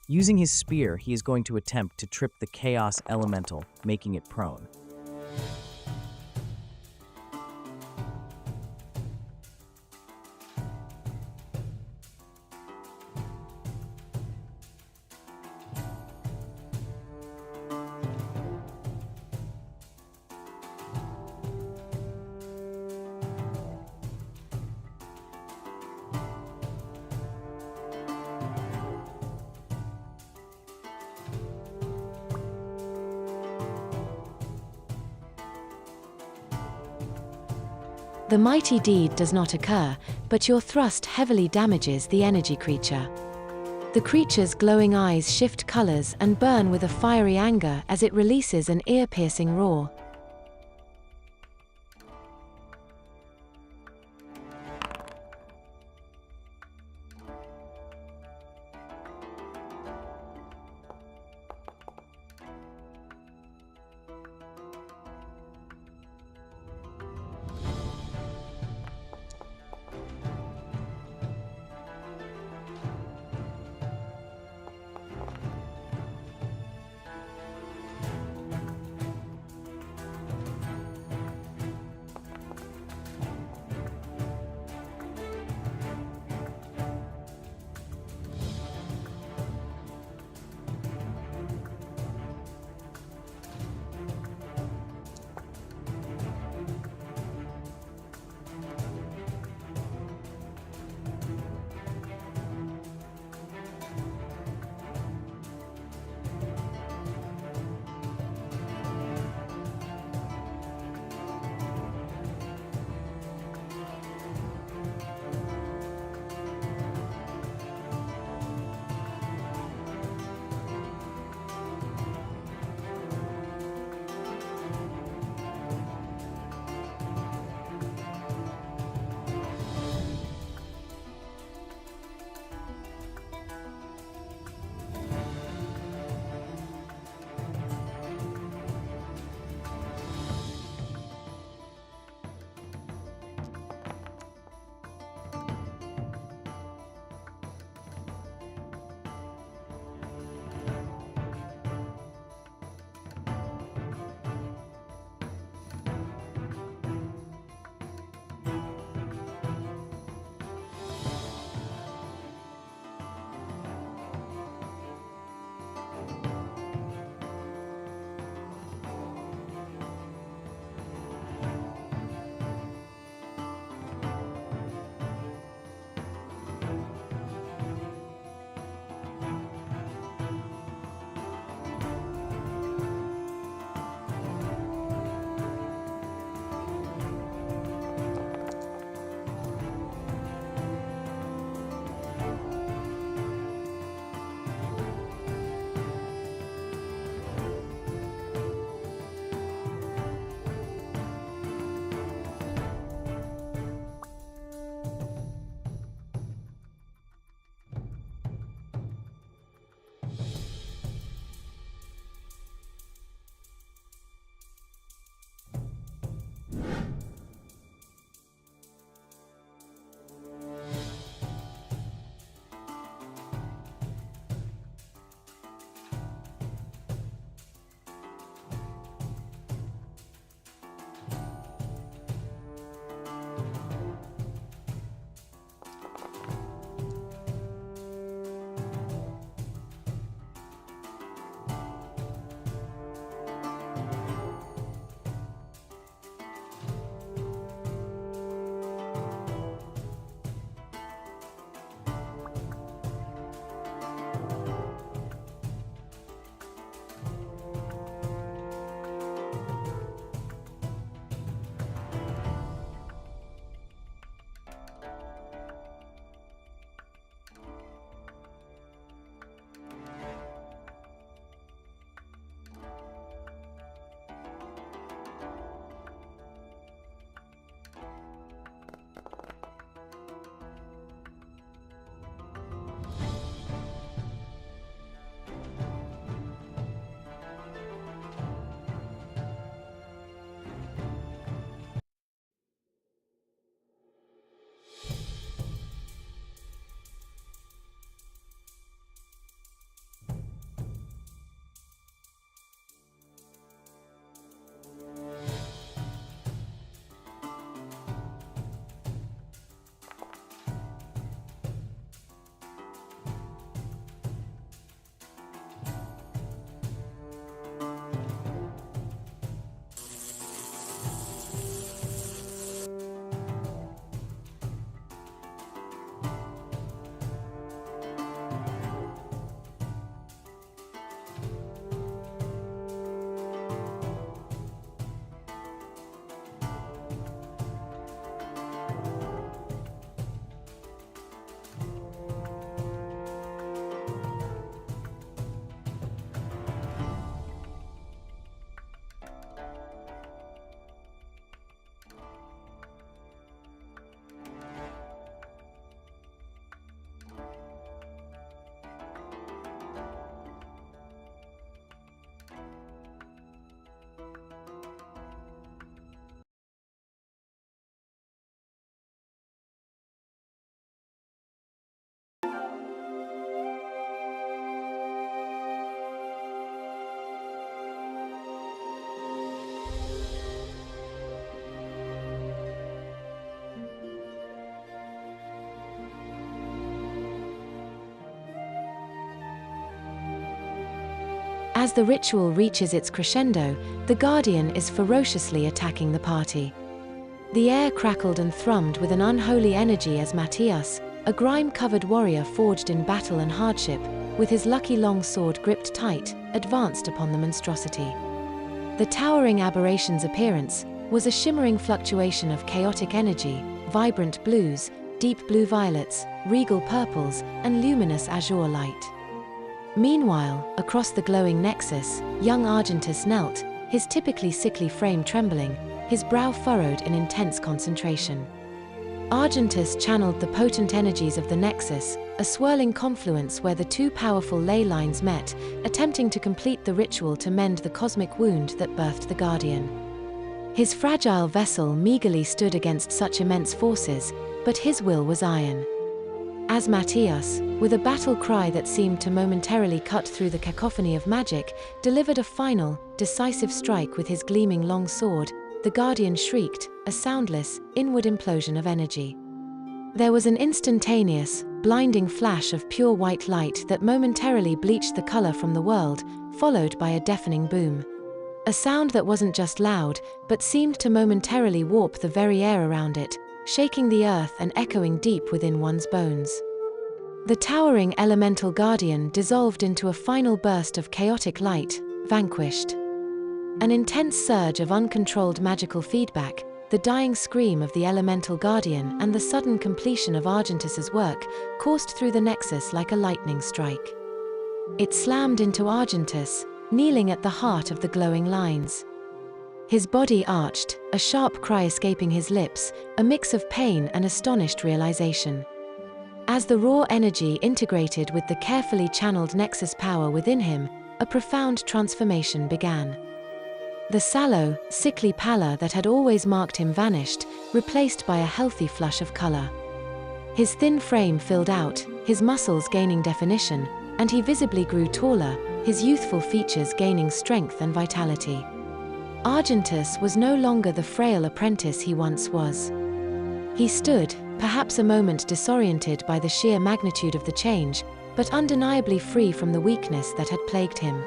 Using his spear, he is going to attempt to trip the Chaos Elemental, making it prone. The mighty deed does not occur, but your thrust heavily damages the energy creature. The creature's glowing eyes shift colors and burn with a fiery anger as it releases an ear-piercing roar. As the ritual reaches its crescendo, the Guardian is ferociously attacking the party. The air crackled and thrummed with an unholy energy as Matthias, a grime-covered warrior forged in battle and hardship, with his lucky long sword gripped tight, advanced upon the monstrosity. The towering aberration's appearance was a shimmering fluctuation of chaotic energy, vibrant blues, deep blue violets, regal purples, and luminous azure light. Meanwhile, across the glowing nexus, young Argentus knelt, his typically sickly frame trembling, his brow furrowed in intense concentration. Argentus channeled the potent energies of the nexus, a swirling confluence where the two powerful ley lines met, attempting to complete the ritual to mend the cosmic wound that birthed the Guardian. His fragile vessel meagerly stood against such immense forces, but his will was iron. As Matthias, with a battle cry that seemed to momentarily cut through the cacophony of magic, delivered a final, decisive strike with his gleaming long sword, the Guardian shrieked, a soundless, inward implosion of energy. There was an instantaneous, blinding flash of pure white light that momentarily bleached the color from the world, followed by a deafening boom. A sound that wasn't just loud, but seemed to momentarily warp the very air around it, shaking the earth and echoing deep within one's bones. The towering elemental Guardian dissolved into a final burst of chaotic light, vanquished. An intense surge of uncontrolled magical feedback, the dying scream of the elemental Guardian and the sudden completion of Argentus's work coursed through the nexus like a lightning strike. It slammed into Argentus, kneeling at the heart of the glowing lines. His body arched, a sharp cry escaping his lips, a mix of pain and astonished realization. As the raw energy integrated with the carefully channeled nexus power within him, a profound transformation began. The sallow, sickly pallor that had always marked him vanished, replaced by a healthy flush of color. His thin frame filled out, his muscles gaining definition, and he visibly grew taller, his youthful features gaining strength and vitality. Argentus was no longer the frail apprentice he once was. He stood, perhaps a moment disoriented by the sheer magnitude of the change, but undeniably free from the weakness that had plagued him.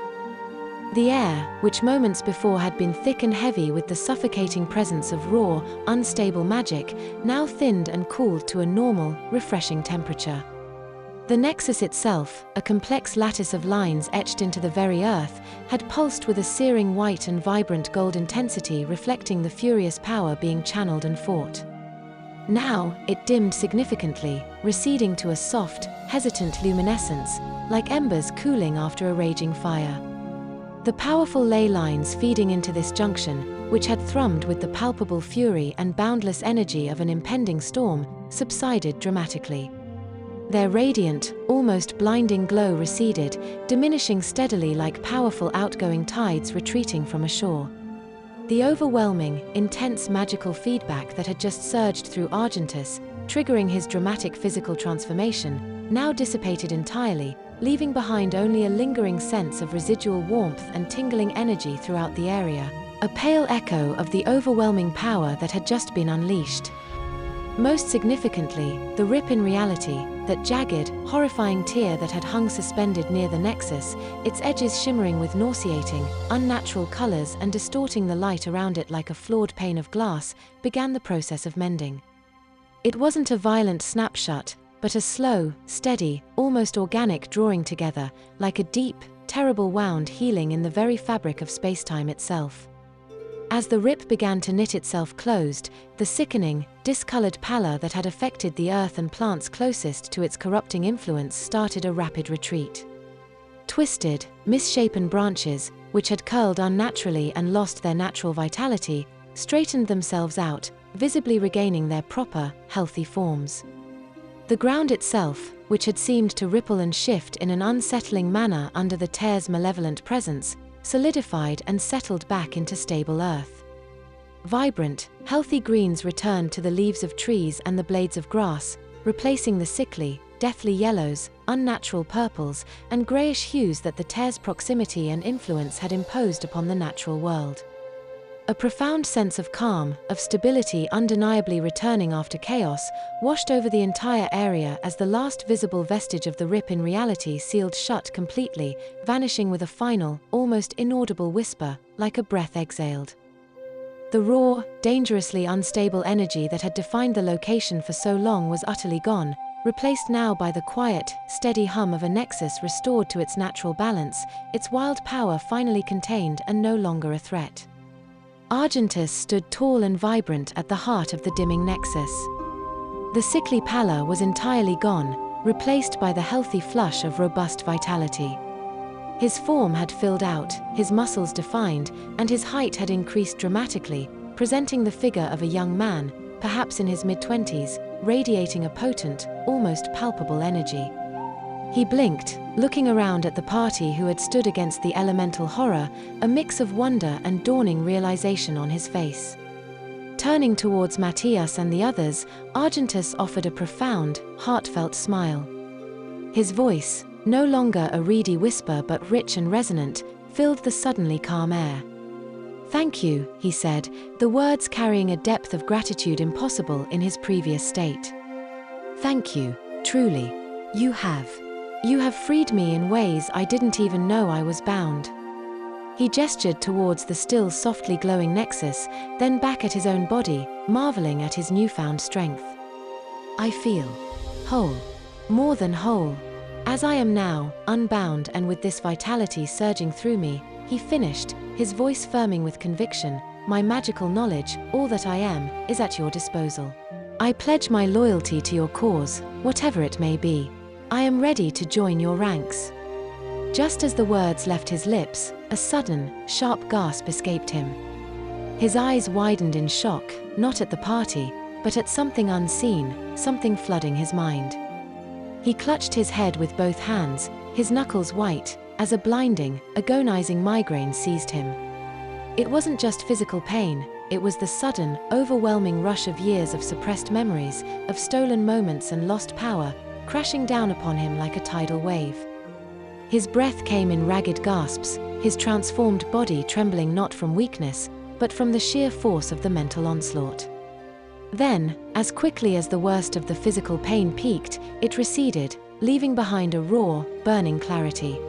The air, which moments before had been thick and heavy with the suffocating presence of raw, unstable magic, now thinned and cooled to a normal, refreshing temperature. The nexus itself, a complex lattice of lines etched into the very earth, had pulsed with a searing white and vibrant gold intensity reflecting the furious power being channeled and fought. Now, it dimmed significantly, receding to a soft, hesitant luminescence, like embers cooling after a raging fire. The powerful ley lines feeding into this junction, which had thrummed with the palpable fury and boundless energy of an impending storm, subsided dramatically. Their radiant, almost blinding glow receded, diminishing steadily like powerful outgoing tides retreating from a shore. The overwhelming, intense magical feedback that had just surged through Argentus, triggering his dramatic physical transformation, now dissipated entirely, leaving behind only a lingering sense of residual warmth and tingling energy throughout the area, a pale echo of the overwhelming power that had just been unleashed. Most significantly, the rip in reality, that jagged, horrifying tear that had hung suspended near the nexus, its edges shimmering with nauseating, unnatural colors and distorting the light around it like a flawed pane of glass, began the process of mending. It wasn't a violent snap shut, but a slow, steady, almost organic drawing together, like a deep, terrible wound healing in the very fabric of space-time itself. As the rip began to knit itself closed, the sickening, discolored pallor that had affected the earth and plants closest to its corrupting influence started a rapid retreat. Twisted, misshapen branches, which had curled unnaturally and lost their natural vitality, straightened themselves out, visibly regaining their proper, healthy forms. The ground itself, which had seemed to ripple and shift in an unsettling manner under the tear's malevolent presence, solidified and settled back into stable earth. Vibrant, healthy greens returned to the leaves of trees and the blades of grass, replacing the sickly, deathly yellows, unnatural purples, and greyish hues that the tear's proximity and influence had imposed upon the natural world. A profound sense of calm, of stability undeniably returning after chaos, washed over the entire area as the last visible vestige of the rip in reality sealed shut completely, vanishing with a final, almost inaudible whisper, like a breath exhaled. The raw, dangerously unstable energy that had defined the location for so long was utterly gone, replaced now by the quiet, steady hum of a nexus restored to its natural balance, its wild power finally contained and no longer a threat. Argentus stood tall and vibrant at the heart of the dimming nexus. The sickly pallor was entirely gone, replaced by the healthy flush of robust vitality. His form had filled out, his muscles defined, and his height had increased dramatically, presenting the figure of a young man, perhaps in his mid-20s, radiating a potent, almost palpable energy. He blinked, looking around at the party who had stood against the elemental horror, a mix of wonder and dawning realization on his face. Turning towards Matthias and the others, Argentus offered a profound, heartfelt smile. His voice, no longer a reedy whisper but rich and resonant, filled the suddenly calm air. "Thank you," he said, the words carrying a depth of gratitude impossible in his previous state. "Thank you, truly. You have freed me in ways I didn't even know I was bound." He gestured towards the still softly glowing nexus, then back at his own body, marveling at his newfound strength. "I feel whole, more than whole. As I am now, unbound and with this vitality surging through me," he finished, his voice firming with conviction, "my magical knowledge, all that I am, is at your disposal. I pledge my loyalty to your cause, whatever it may be. I am ready to join your ranks." Just as the words left his lips, a sudden, sharp gasp escaped him. His eyes widened in shock, not at the party, but at something unseen, something flooding his mind. He clutched his head with both hands, his knuckles white, as a blinding, agonizing migraine seized him. It wasn't just physical pain, it was the sudden, overwhelming rush of years of suppressed memories, of stolen moments and lost power, crashing down upon him like a tidal wave. His breath came in ragged gasps, his transformed body trembling not from weakness, but from the sheer force of the mental onslaught. Then, as quickly as the worst of the physical pain peaked, it receded, leaving behind a raw, burning clarity.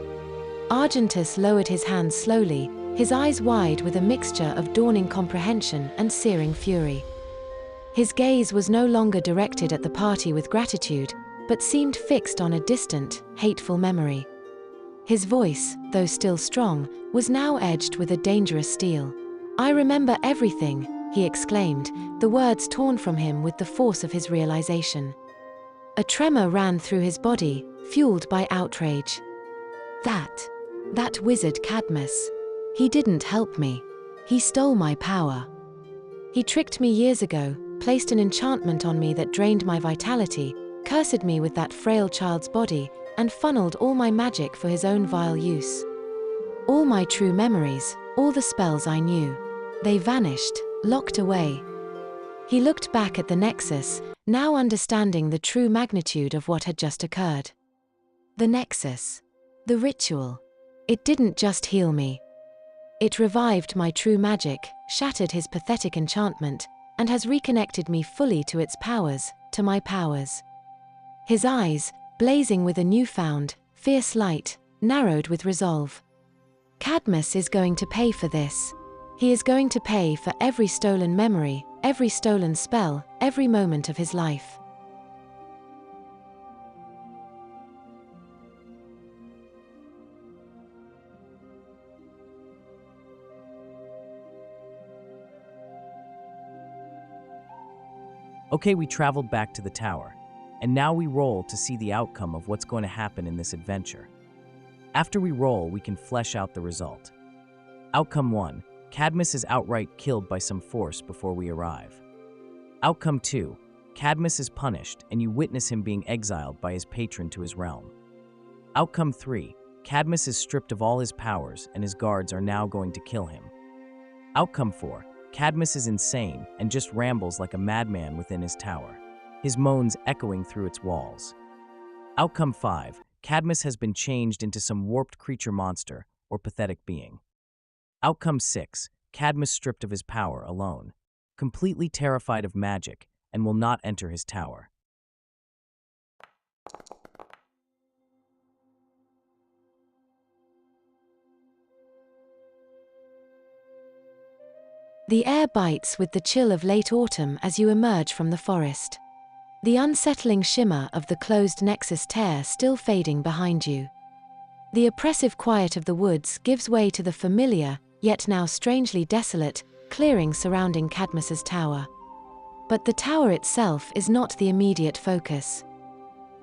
Argentus lowered his hands slowly, his eyes wide with a mixture of dawning comprehension and searing fury. His gaze was no longer directed at the party with gratitude, but seemed fixed on a distant, hateful memory. His voice, though still strong, was now edged with a dangerous steel. "I remember everything," he exclaimed, the words torn from him with the force of his realization. A tremor ran through his body, fueled by outrage. That wizard Cadmus. He didn't help me. He stole my power. He tricked me years ago, placed an enchantment on me that drained my vitality, cursed me with that frail child's body, and funneled all my magic for his own vile use. All my true memories, all the spells I knew, they vanished, locked away. He looked back at the Nexus, now understanding the true magnitude of what had just occurred. The Nexus. The ritual. It didn't just heal me. It revived my true magic, shattered his pathetic enchantment, and has reconnected me fully to its powers, to my powers. His eyes, blazing with a newfound, fierce light, narrowed with resolve. Cadmus is going to pay for this. He is going to pay for every stolen memory, every stolen spell, every moment of his life. Okay, we traveled back to the tower, and now we roll to see the outcome of what's going to happen in this adventure. After we roll, we can flesh out the result. Outcome 1. Cadmus is outright killed by some force before we arrive. Outcome 2. Cadmus is punished, and you witness him being exiled by his patron to his realm. Outcome 3. Cadmus is stripped of all his powers, and his guards are now going to kill him. Outcome 4. Cadmus is insane and just rambles like a madman within his tower, his moans echoing through its walls. Outcome 5. Cadmus has been changed into some warped creature monster or pathetic being. Outcome 6. Cadmus stripped of his power alone, completely terrified of magic, and will not enter his tower. The air bites with the chill of late autumn as you emerge from the forest. The unsettling shimmer of the closed nexus tear still fading behind you. The oppressive quiet of the woods gives way to the familiar, yet now strangely desolate, clearing surrounding Cadmus's tower. But the tower itself is not the immediate focus.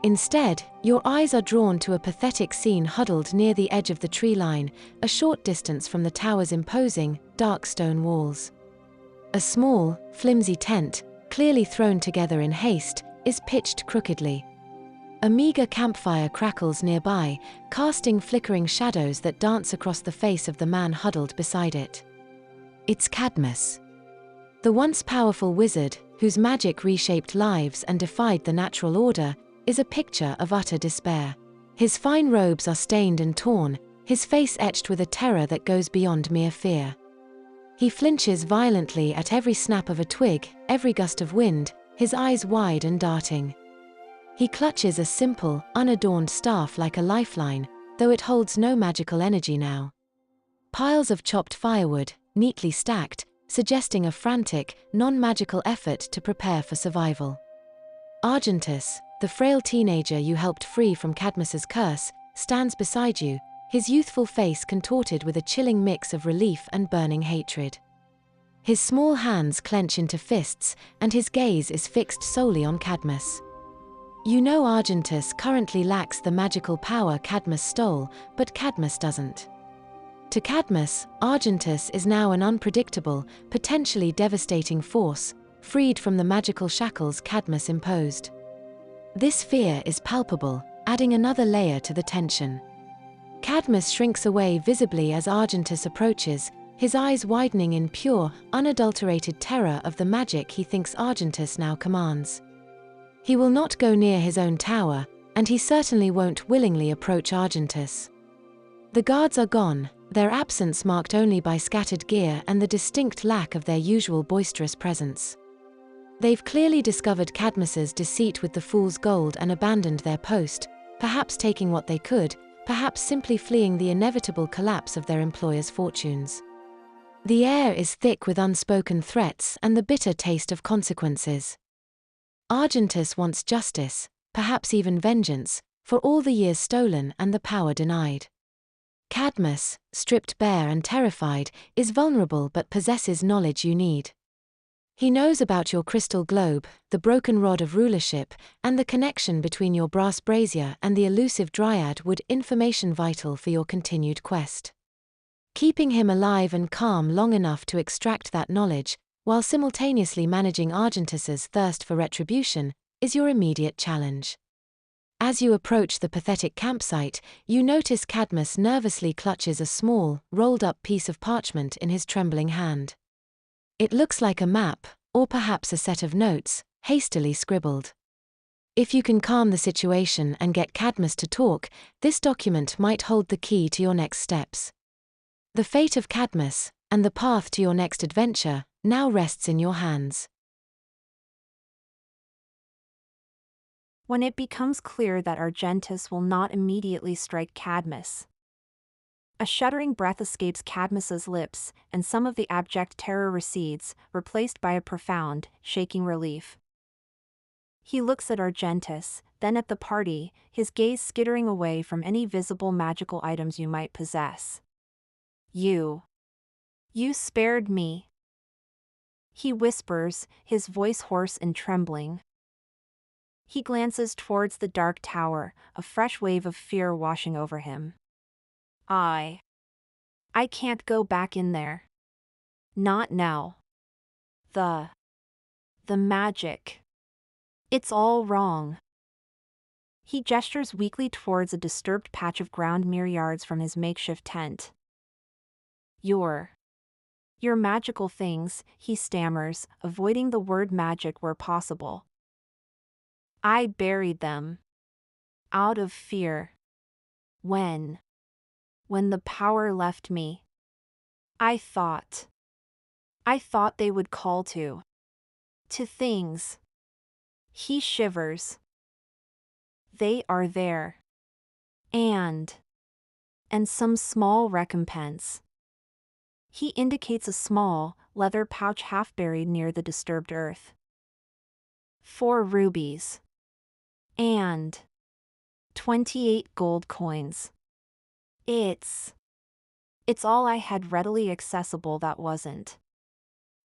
Instead, your eyes are drawn to a pathetic scene huddled near the edge of the tree line, a short distance from the tower's imposing, dark stone walls. A small, flimsy tent, clearly thrown together in haste, is pitched crookedly. A meager campfire crackles nearby, casting flickering shadows that dance across the face of the man huddled beside it. It's Cadmus. The once powerful wizard, whose magic reshaped lives and defied the natural order, is a picture of utter despair. His fine robes are stained and torn, his face etched with a terror that goes beyond mere fear. He flinches violently at every snap of a twig, every gust of wind, his eyes wide and darting. He clutches a simple, unadorned staff like a lifeline, though it holds no magical energy now. Piles of chopped firewood, neatly stacked, suggesting a frantic, non-magical effort to prepare for survival. Argentus, the frail teenager you helped free from Cadmus's curse, stands beside you, his youthful face contorted with a chilling mix of relief and burning hatred. His small hands clench into fists, and his gaze is fixed solely on Cadmus. You know Argentus currently lacks the magical power Cadmus stole, but Cadmus doesn't. To Cadmus, Argentus is now an unpredictable, potentially devastating force, freed from the magical shackles Cadmus imposed. This fear is palpable, adding another layer to the tension. Cadmus shrinks away visibly as Argentus approaches, his eyes widening in pure, unadulterated terror of the magic he thinks Argentus now commands. He will not go near his own tower, and he certainly won't willingly approach Argentus. The guards are gone, their absence marked only by scattered gear and the distinct lack of their usual boisterous presence. They've clearly discovered Cadmus's deceit with the fool's gold and abandoned their post, perhaps taking what they could, perhaps simply fleeing the inevitable collapse of their employer's fortunes. The air is thick with unspoken threats and the bitter taste of consequences. Argentus wants justice, perhaps even vengeance, for all the years stolen and the power denied. Cadmus, stripped bare and terrified, is vulnerable but possesses knowledge you need. He knows about your crystal globe, the broken rod of rulership, and the connection between your brass brazier and the elusive dryad would information vital for your continued quest. Keeping him alive and calm long enough to extract that knowledge, while simultaneously managing Argentus's thirst for retribution, is your immediate challenge. As you approach the pathetic campsite, you notice Cadmus nervously clutches a small, rolled-up piece of parchment in his trembling hand. It looks like a map, or perhaps a set of notes, hastily scribbled. If you can calm the situation and get Cadmus to talk, this document might hold the key to your next steps. The fate of Cadmus, and the path to your next adventure, now rests in your hands. When it becomes clear that Argentus will not immediately strike Cadmus. A shuddering breath escapes Cadmus's lips, and some of the abject terror recedes, replaced by a profound, shaking relief. He looks at Argentus, then at the party, his gaze skittering away from any visible magical items you might possess. You spared me. He whispers, his voice hoarse and trembling. He glances towards the dark tower, a fresh wave of fear washing over him. I can't go back in there. Not now. The magic. It's all wrong. He gestures weakly towards a disturbed patch of ground mere yards from his makeshift tent. Your magical things, he stammers, avoiding the word magic where possible. I buried them. Out of fear. When the power left me. I thought I thought they would call to things. He shivers. They are there. And some small recompense. He indicates a small, leather pouch half buried near the disturbed earth. 4 rubies. And 28 gold coins. It's all I had readily accessible that wasn't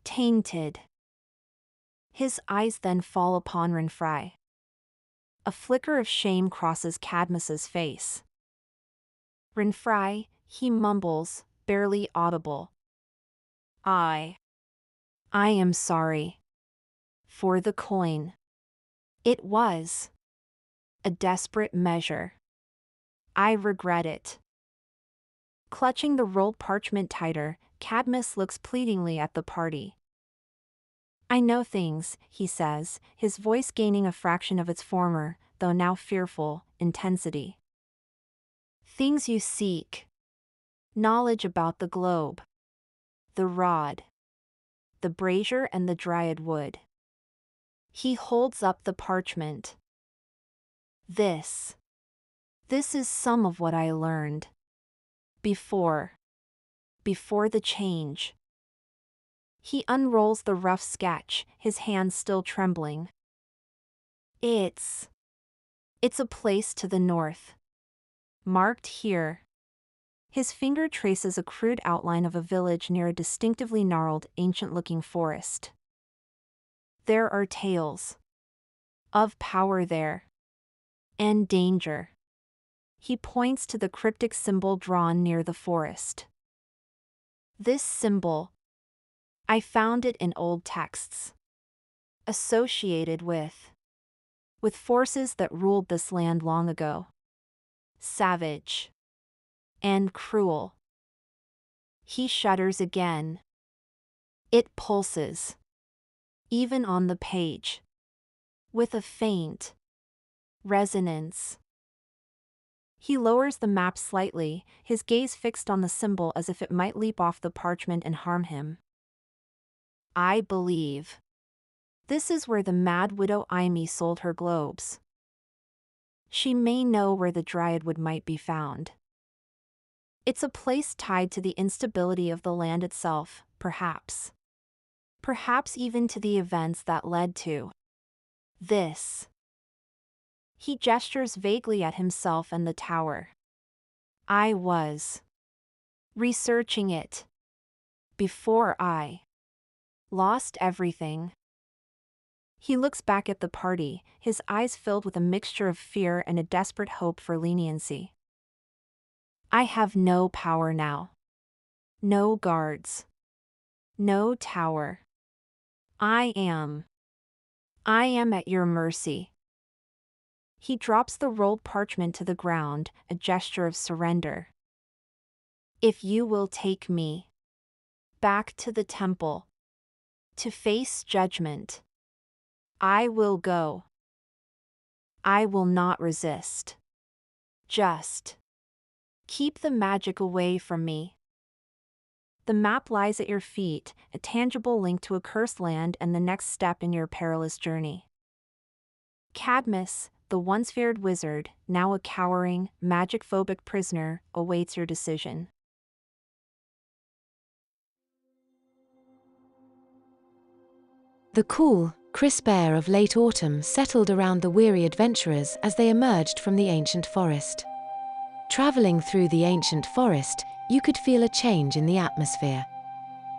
tainted. His eyes then fall upon Renfri. A flicker of shame crosses Cadmus's face. Renfri, he mumbles, barely audible. I am sorry. For the coin. It was a desperate measure. I regret it. Clutching the rolled parchment tighter, Cadmus looks pleadingly at the party. I know things, he says, his voice gaining a fraction of its former, though now fearful, intensity. Things you seek. Knowledge about the globe. The rod. The brazier and the dryad wood. He holds up the parchment. This is some of what I learned. Before the change. He unrolls the rough sketch, his hands still trembling. It's a place to the north. Marked here. His finger traces a crude outline of a village near a distinctively gnarled, ancient-looking forest. There are tales of power there. And danger. He points to the cryptic symbol drawn near the forest. This symbol, I found it in old texts. Associated with forces that ruled this land long ago. Savage. And cruel. He shudders again. It pulses. Even on the page. With a faint resonance. He lowers the map slightly, his gaze fixed on the symbol as if it might leap off the parchment and harm him. I believe. This is where the mad widow Amy sold her globes. She may know where the dryadwood might be found. It's a place tied to the instability of the land itself, perhaps. Perhaps even to the events that led to this. He gestures vaguely at himself and the tower. I was researching it before I lost everything. He looks back at the party, his eyes filled with a mixture of fear and a desperate hope for leniency. I have no power now. No guards. No tower. I am at your mercy. He drops the rolled parchment to the ground, a gesture of surrender. If you will take me back to the temple to face judgment, I will go. I will not resist. Just keep the magic away from me. The map lies at your feet, a tangible link to a cursed land and the next step in your perilous journey. Cadmus, the once feared wizard, now a cowering, magic-phobic prisoner, awaits your decision. The cool, crisp air of late autumn settled around the weary adventurers as they emerged from the ancient forest. Traveling through the ancient forest, you could feel a change in the atmosphere.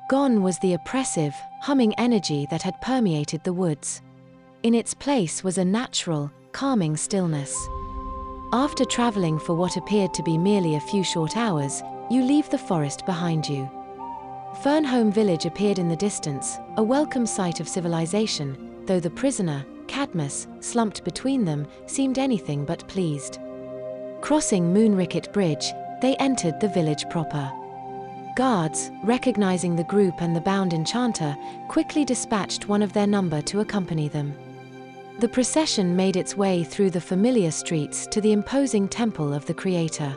Gone was the oppressive, humming energy that had permeated the woods. In its place was a natural, calming stillness. After traveling for what appeared to be merely a few short hours, you leave the forest behind you. Fernholm village appeared in the distance, a welcome sight of civilization, though the prisoner, Cadmus, slumped between them, seemed anything but pleased. Crossing Moonricket Bridge, they entered the village proper. Guards, recognizing the group and the bound enchanter, quickly dispatched one of their number to accompany them. The procession made its way through the familiar streets to the imposing temple of the Creator.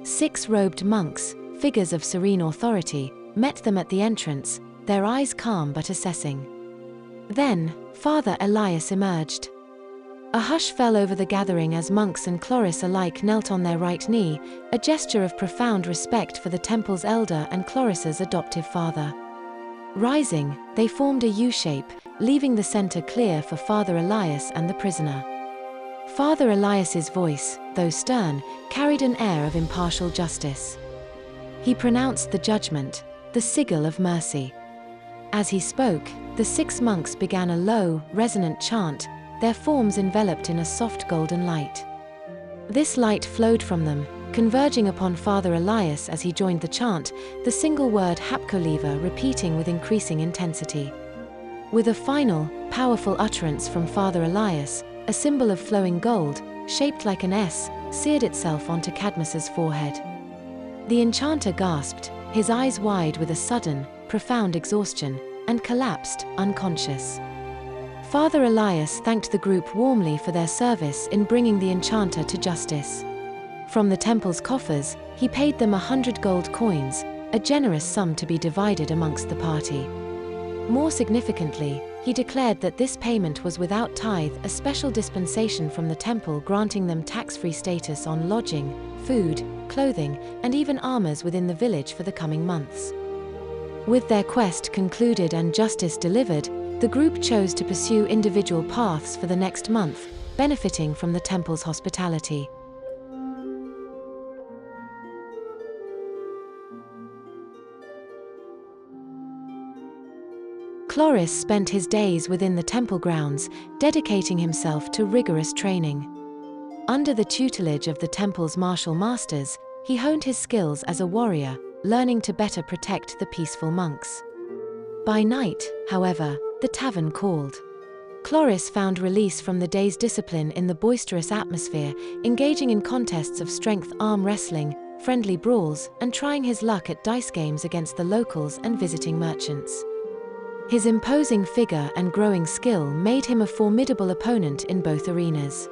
6 robed monks, figures of serene authority, met them at the entrance, their eyes calm but assessing. Then, Father Elias emerged. A hush fell over the gathering as monks and Chloris alike knelt on their right knee, a gesture of profound respect for the temple's elder and Chloris's adoptive father. Rising, they formed a U-shape, leaving the center clear for Father Elias and the prisoner. Father Elias's voice, though stern, carried an air of impartial justice. He pronounced the judgment, the sigil of mercy. As he spoke, the 6 monks began a low, resonant chant, their forms enveloped in a soft golden light. This light flowed from them, converging upon Father Elias as he joined the chant, the single word Hapkoliva repeating with increasing intensity. With a final, powerful utterance from Father Elias, a symbol of flowing gold, shaped like an S, seared itself onto Cadmus's forehead. The enchanter gasped, his eyes wide with a sudden, profound exhaustion, and collapsed, unconscious. Father Elias thanked the group warmly for their service in bringing the enchanter to justice. From the temple's coffers, he paid them 100 gold coins, a generous sum to be divided amongst the party. More significantly, he declared that this payment was without tithe, a special dispensation from the temple granting them tax-free status on lodging, food, clothing, and even armors within the village for the coming months. With their quest concluded and justice delivered, the group chose to pursue individual paths for the next month, benefiting from the temple's hospitality. Chloris spent his days within the temple grounds, dedicating himself to rigorous training. Under the tutelage of the temple's martial masters, he honed his skills as a warrior, learning to better protect the peaceful monks. By night, however, the tavern called. Chloris found release from the day's discipline in the boisterous atmosphere, engaging in contests of strength arm wrestling, friendly brawls, and trying his luck at dice games against the locals and visiting merchants. His imposing figure and growing skill made him a formidable opponent in both arenas.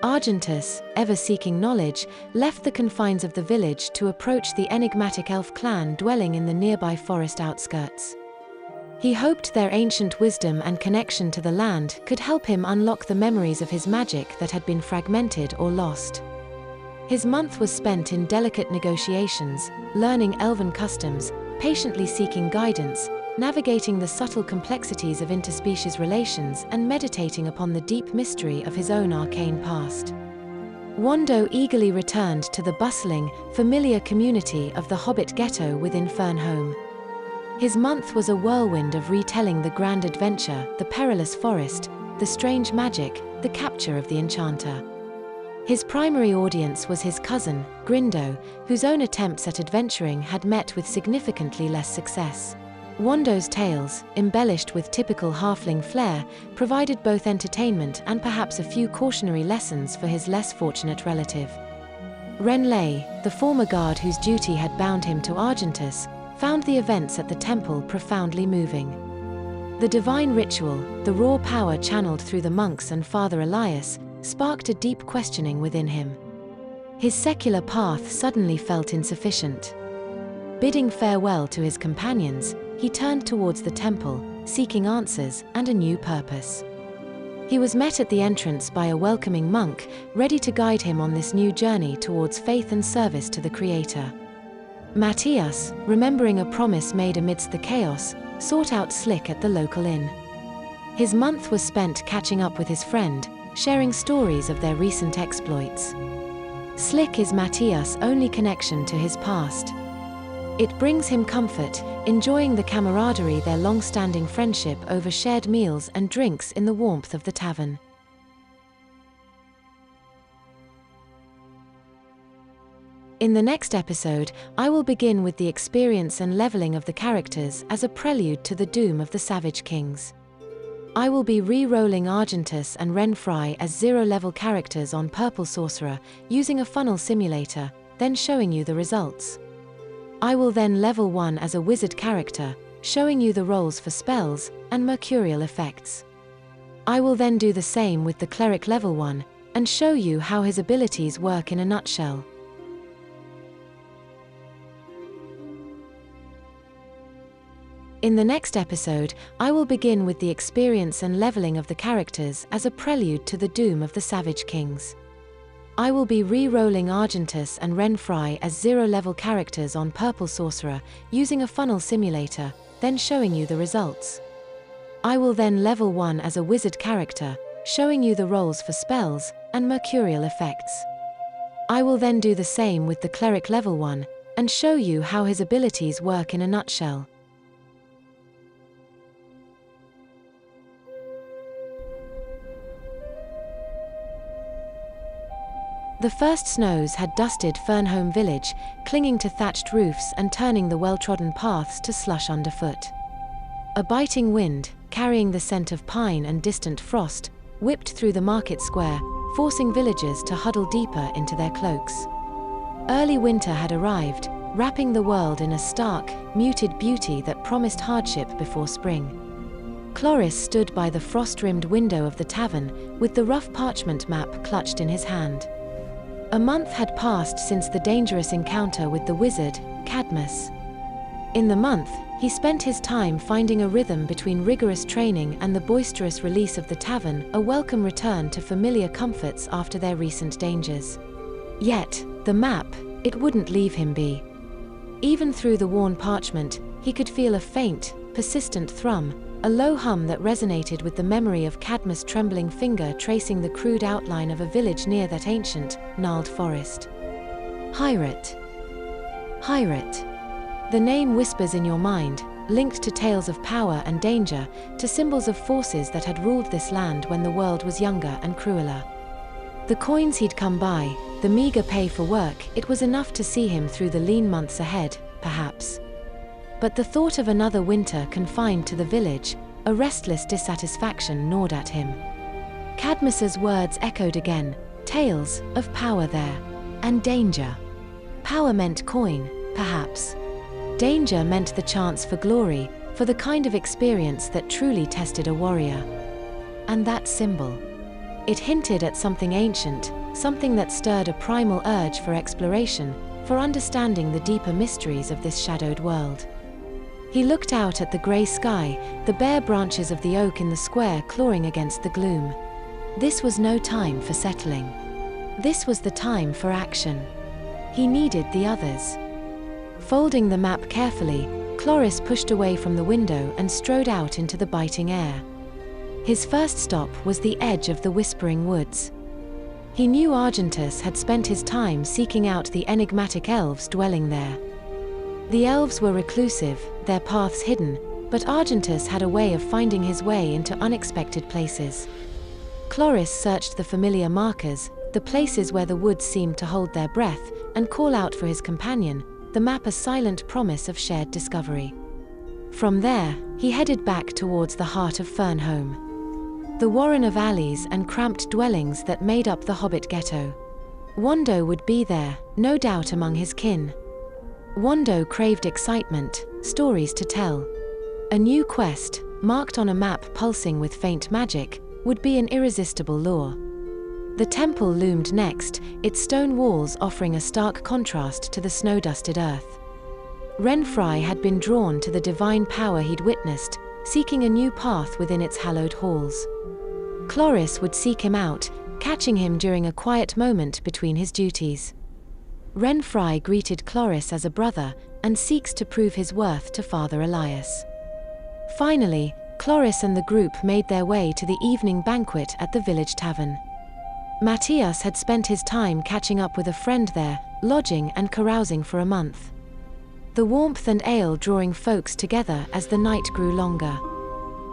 Argentus, ever seeking knowledge, left the confines of the village to approach the enigmatic elf clan dwelling in the nearby forest outskirts. He hoped their ancient wisdom and connection to the land could help him unlock the memories of his magic that had been fragmented or lost. His month was spent in delicate negotiations, learning elven customs, patiently seeking guidance, navigating the subtle complexities of interspecies relations, and meditating upon the deep mystery of his own arcane past. Wando eagerly returned to the bustling, familiar community of the Hobbit ghetto within Fernholm. His month was a whirlwind of retelling the grand adventure, the perilous forest, the strange magic, the capture of the enchanter. His primary audience was his cousin, Grindo, whose own attempts at adventuring had met with significantly less success. Wando's tales, embellished with typical halfling flair, provided both entertainment and perhaps a few cautionary lessons for his less fortunate relative. Renlay, the former guard whose duty had bound him to Argentus, found the events at the temple profoundly moving. The divine ritual, the raw power channeled through the monks and Father Elias, sparked a deep questioning within him. His secular path suddenly felt insufficient. Bidding farewell to his companions, he turned towards the temple, seeking answers and a new purpose. He was met at the entrance by a welcoming monk, ready to guide him on this new journey towards faith and service to the Creator. Matthias, remembering a promise made amidst the chaos, sought out Slick at the local inn. His month was spent catching up with his friend, sharing stories of their recent exploits. Slick is Matthias' only connection to his past. It brings him comfort, enjoying the camaraderie their long-standing friendship over shared meals and drinks in the warmth of the tavern. In the next episode, I will begin with the experience and leveling of the characters as a prelude to the doom of the Savage Kings. I will be re-rolling Argentus and Renfry as zero-level characters on Purple Sorcerer, using a funnel simulator, then showing you the results. I will then level 1 as a wizard character, showing you the rolls for spells and mercurial effects. I will then do the same with the cleric level 1, and show you how his abilities work in a nutshell. In the next episode, I will begin with the experience and leveling of the characters as a prelude to the doom of the Savage Kings. I will be re-rolling Argentus and Renfri as zero-level characters on Purple Sorcerer, using a funnel simulator, then showing you the results. I will then level 1 as a wizard character, showing you the rolls for spells and mercurial effects. I will then do the same with the cleric level 1, and show you how his abilities work in a nutshell. The first snows had dusted Fernholm village, clinging to thatched roofs and turning the well-trodden paths to slush underfoot. A biting wind, carrying the scent of pine and distant frost, whipped through the market square, forcing villagers to huddle deeper into their cloaks. Early winter had arrived, wrapping the world in a stark, muted beauty that promised hardship before spring. Cloris stood by the frost-rimmed window of the tavern, with the rough parchment map clutched in his hand. A month had passed since the dangerous encounter with the wizard, Cadmus. In the month, he spent his time finding a rhythm between rigorous training and the boisterous release of the tavern, a welcome return to familiar comforts after their recent dangers. Yet, the map, it wouldn't leave him be. Even through the worn parchment, he could feel a faint, persistent thrum, a low hum that resonated with the memory of Cadmus' trembling finger tracing the crude outline of a village near that ancient, gnarled forest. Hyrat. Hyrat. The name whispers in your mind, linked to tales of power and danger, to symbols of forces that had ruled this land when the world was younger and crueler. The coins he'd come by, the meager pay for work, it was enough to see him through the lean months ahead, perhaps. But the thought of another winter confined to the village, a restless dissatisfaction gnawed at him. Cadmus's words echoed again, tales of power there, and danger. Power meant coin, perhaps. Danger meant the chance for glory, for the kind of experience that truly tested a warrior. And that symbol. It hinted at something ancient, something that stirred a primal urge for exploration, for understanding the deeper mysteries of this shadowed world. He looked out at the grey sky, the bare branches of the oak in the square clawing against the gloom. This was no time for settling. This was the time for action. He needed the others. Folding the map carefully, Cloris pushed away from the window and strode out into the biting air. His first stop was the edge of the Whispering Woods. He knew Argentus had spent his time seeking out the enigmatic elves dwelling there. The elves were reclusive, their paths hidden, but Argentus had a way of finding his way into unexpected places. Cloris searched the familiar markers, the places where the woods seemed to hold their breath, and call out for his companion, the map a silent promise of shared discovery. From there, he headed back towards the heart of Fernholm. The warren of alleys and cramped dwellings that made up the Hobbit ghetto. Wando would be there, no doubt among his kin. Wando craved excitement, stories to tell. A new quest, marked on a map pulsing with faint magic, would be an irresistible lure. The temple loomed next, its stone walls offering a stark contrast to the snow-dusted earth. Renfri had been drawn to the divine power he'd witnessed, seeking a new path within its hallowed halls. Cloris would seek him out, catching him during a quiet moment between his duties. Renfri greeted Cloris as a brother, and seeks to prove his worth to Father Elias. Finally, Cloris and the group made their way to the evening banquet at the village tavern. Matthias had spent his time catching up with a friend there, lodging and carousing for a month. The warmth and ale drawing folks together as the night grew longer.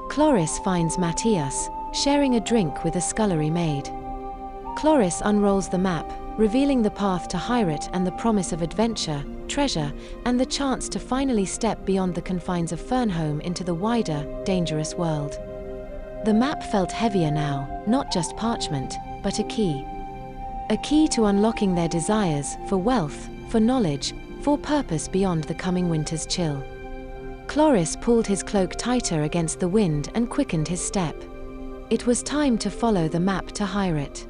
Cloris finds Matthias, sharing a drink with a scullery maid. Cloris unrolls the map, revealing the path to Hyrat and the promise of adventure, treasure, and the chance to finally step beyond the confines of Fernholm into the wider, dangerous world. The map felt heavier now, not just parchment, but a key. A key to unlocking their desires for wealth, for knowledge, for purpose beyond the coming winter's chill. Cloris pulled his cloak tighter against the wind and quickened his step. It was time to follow the map to Hyrat.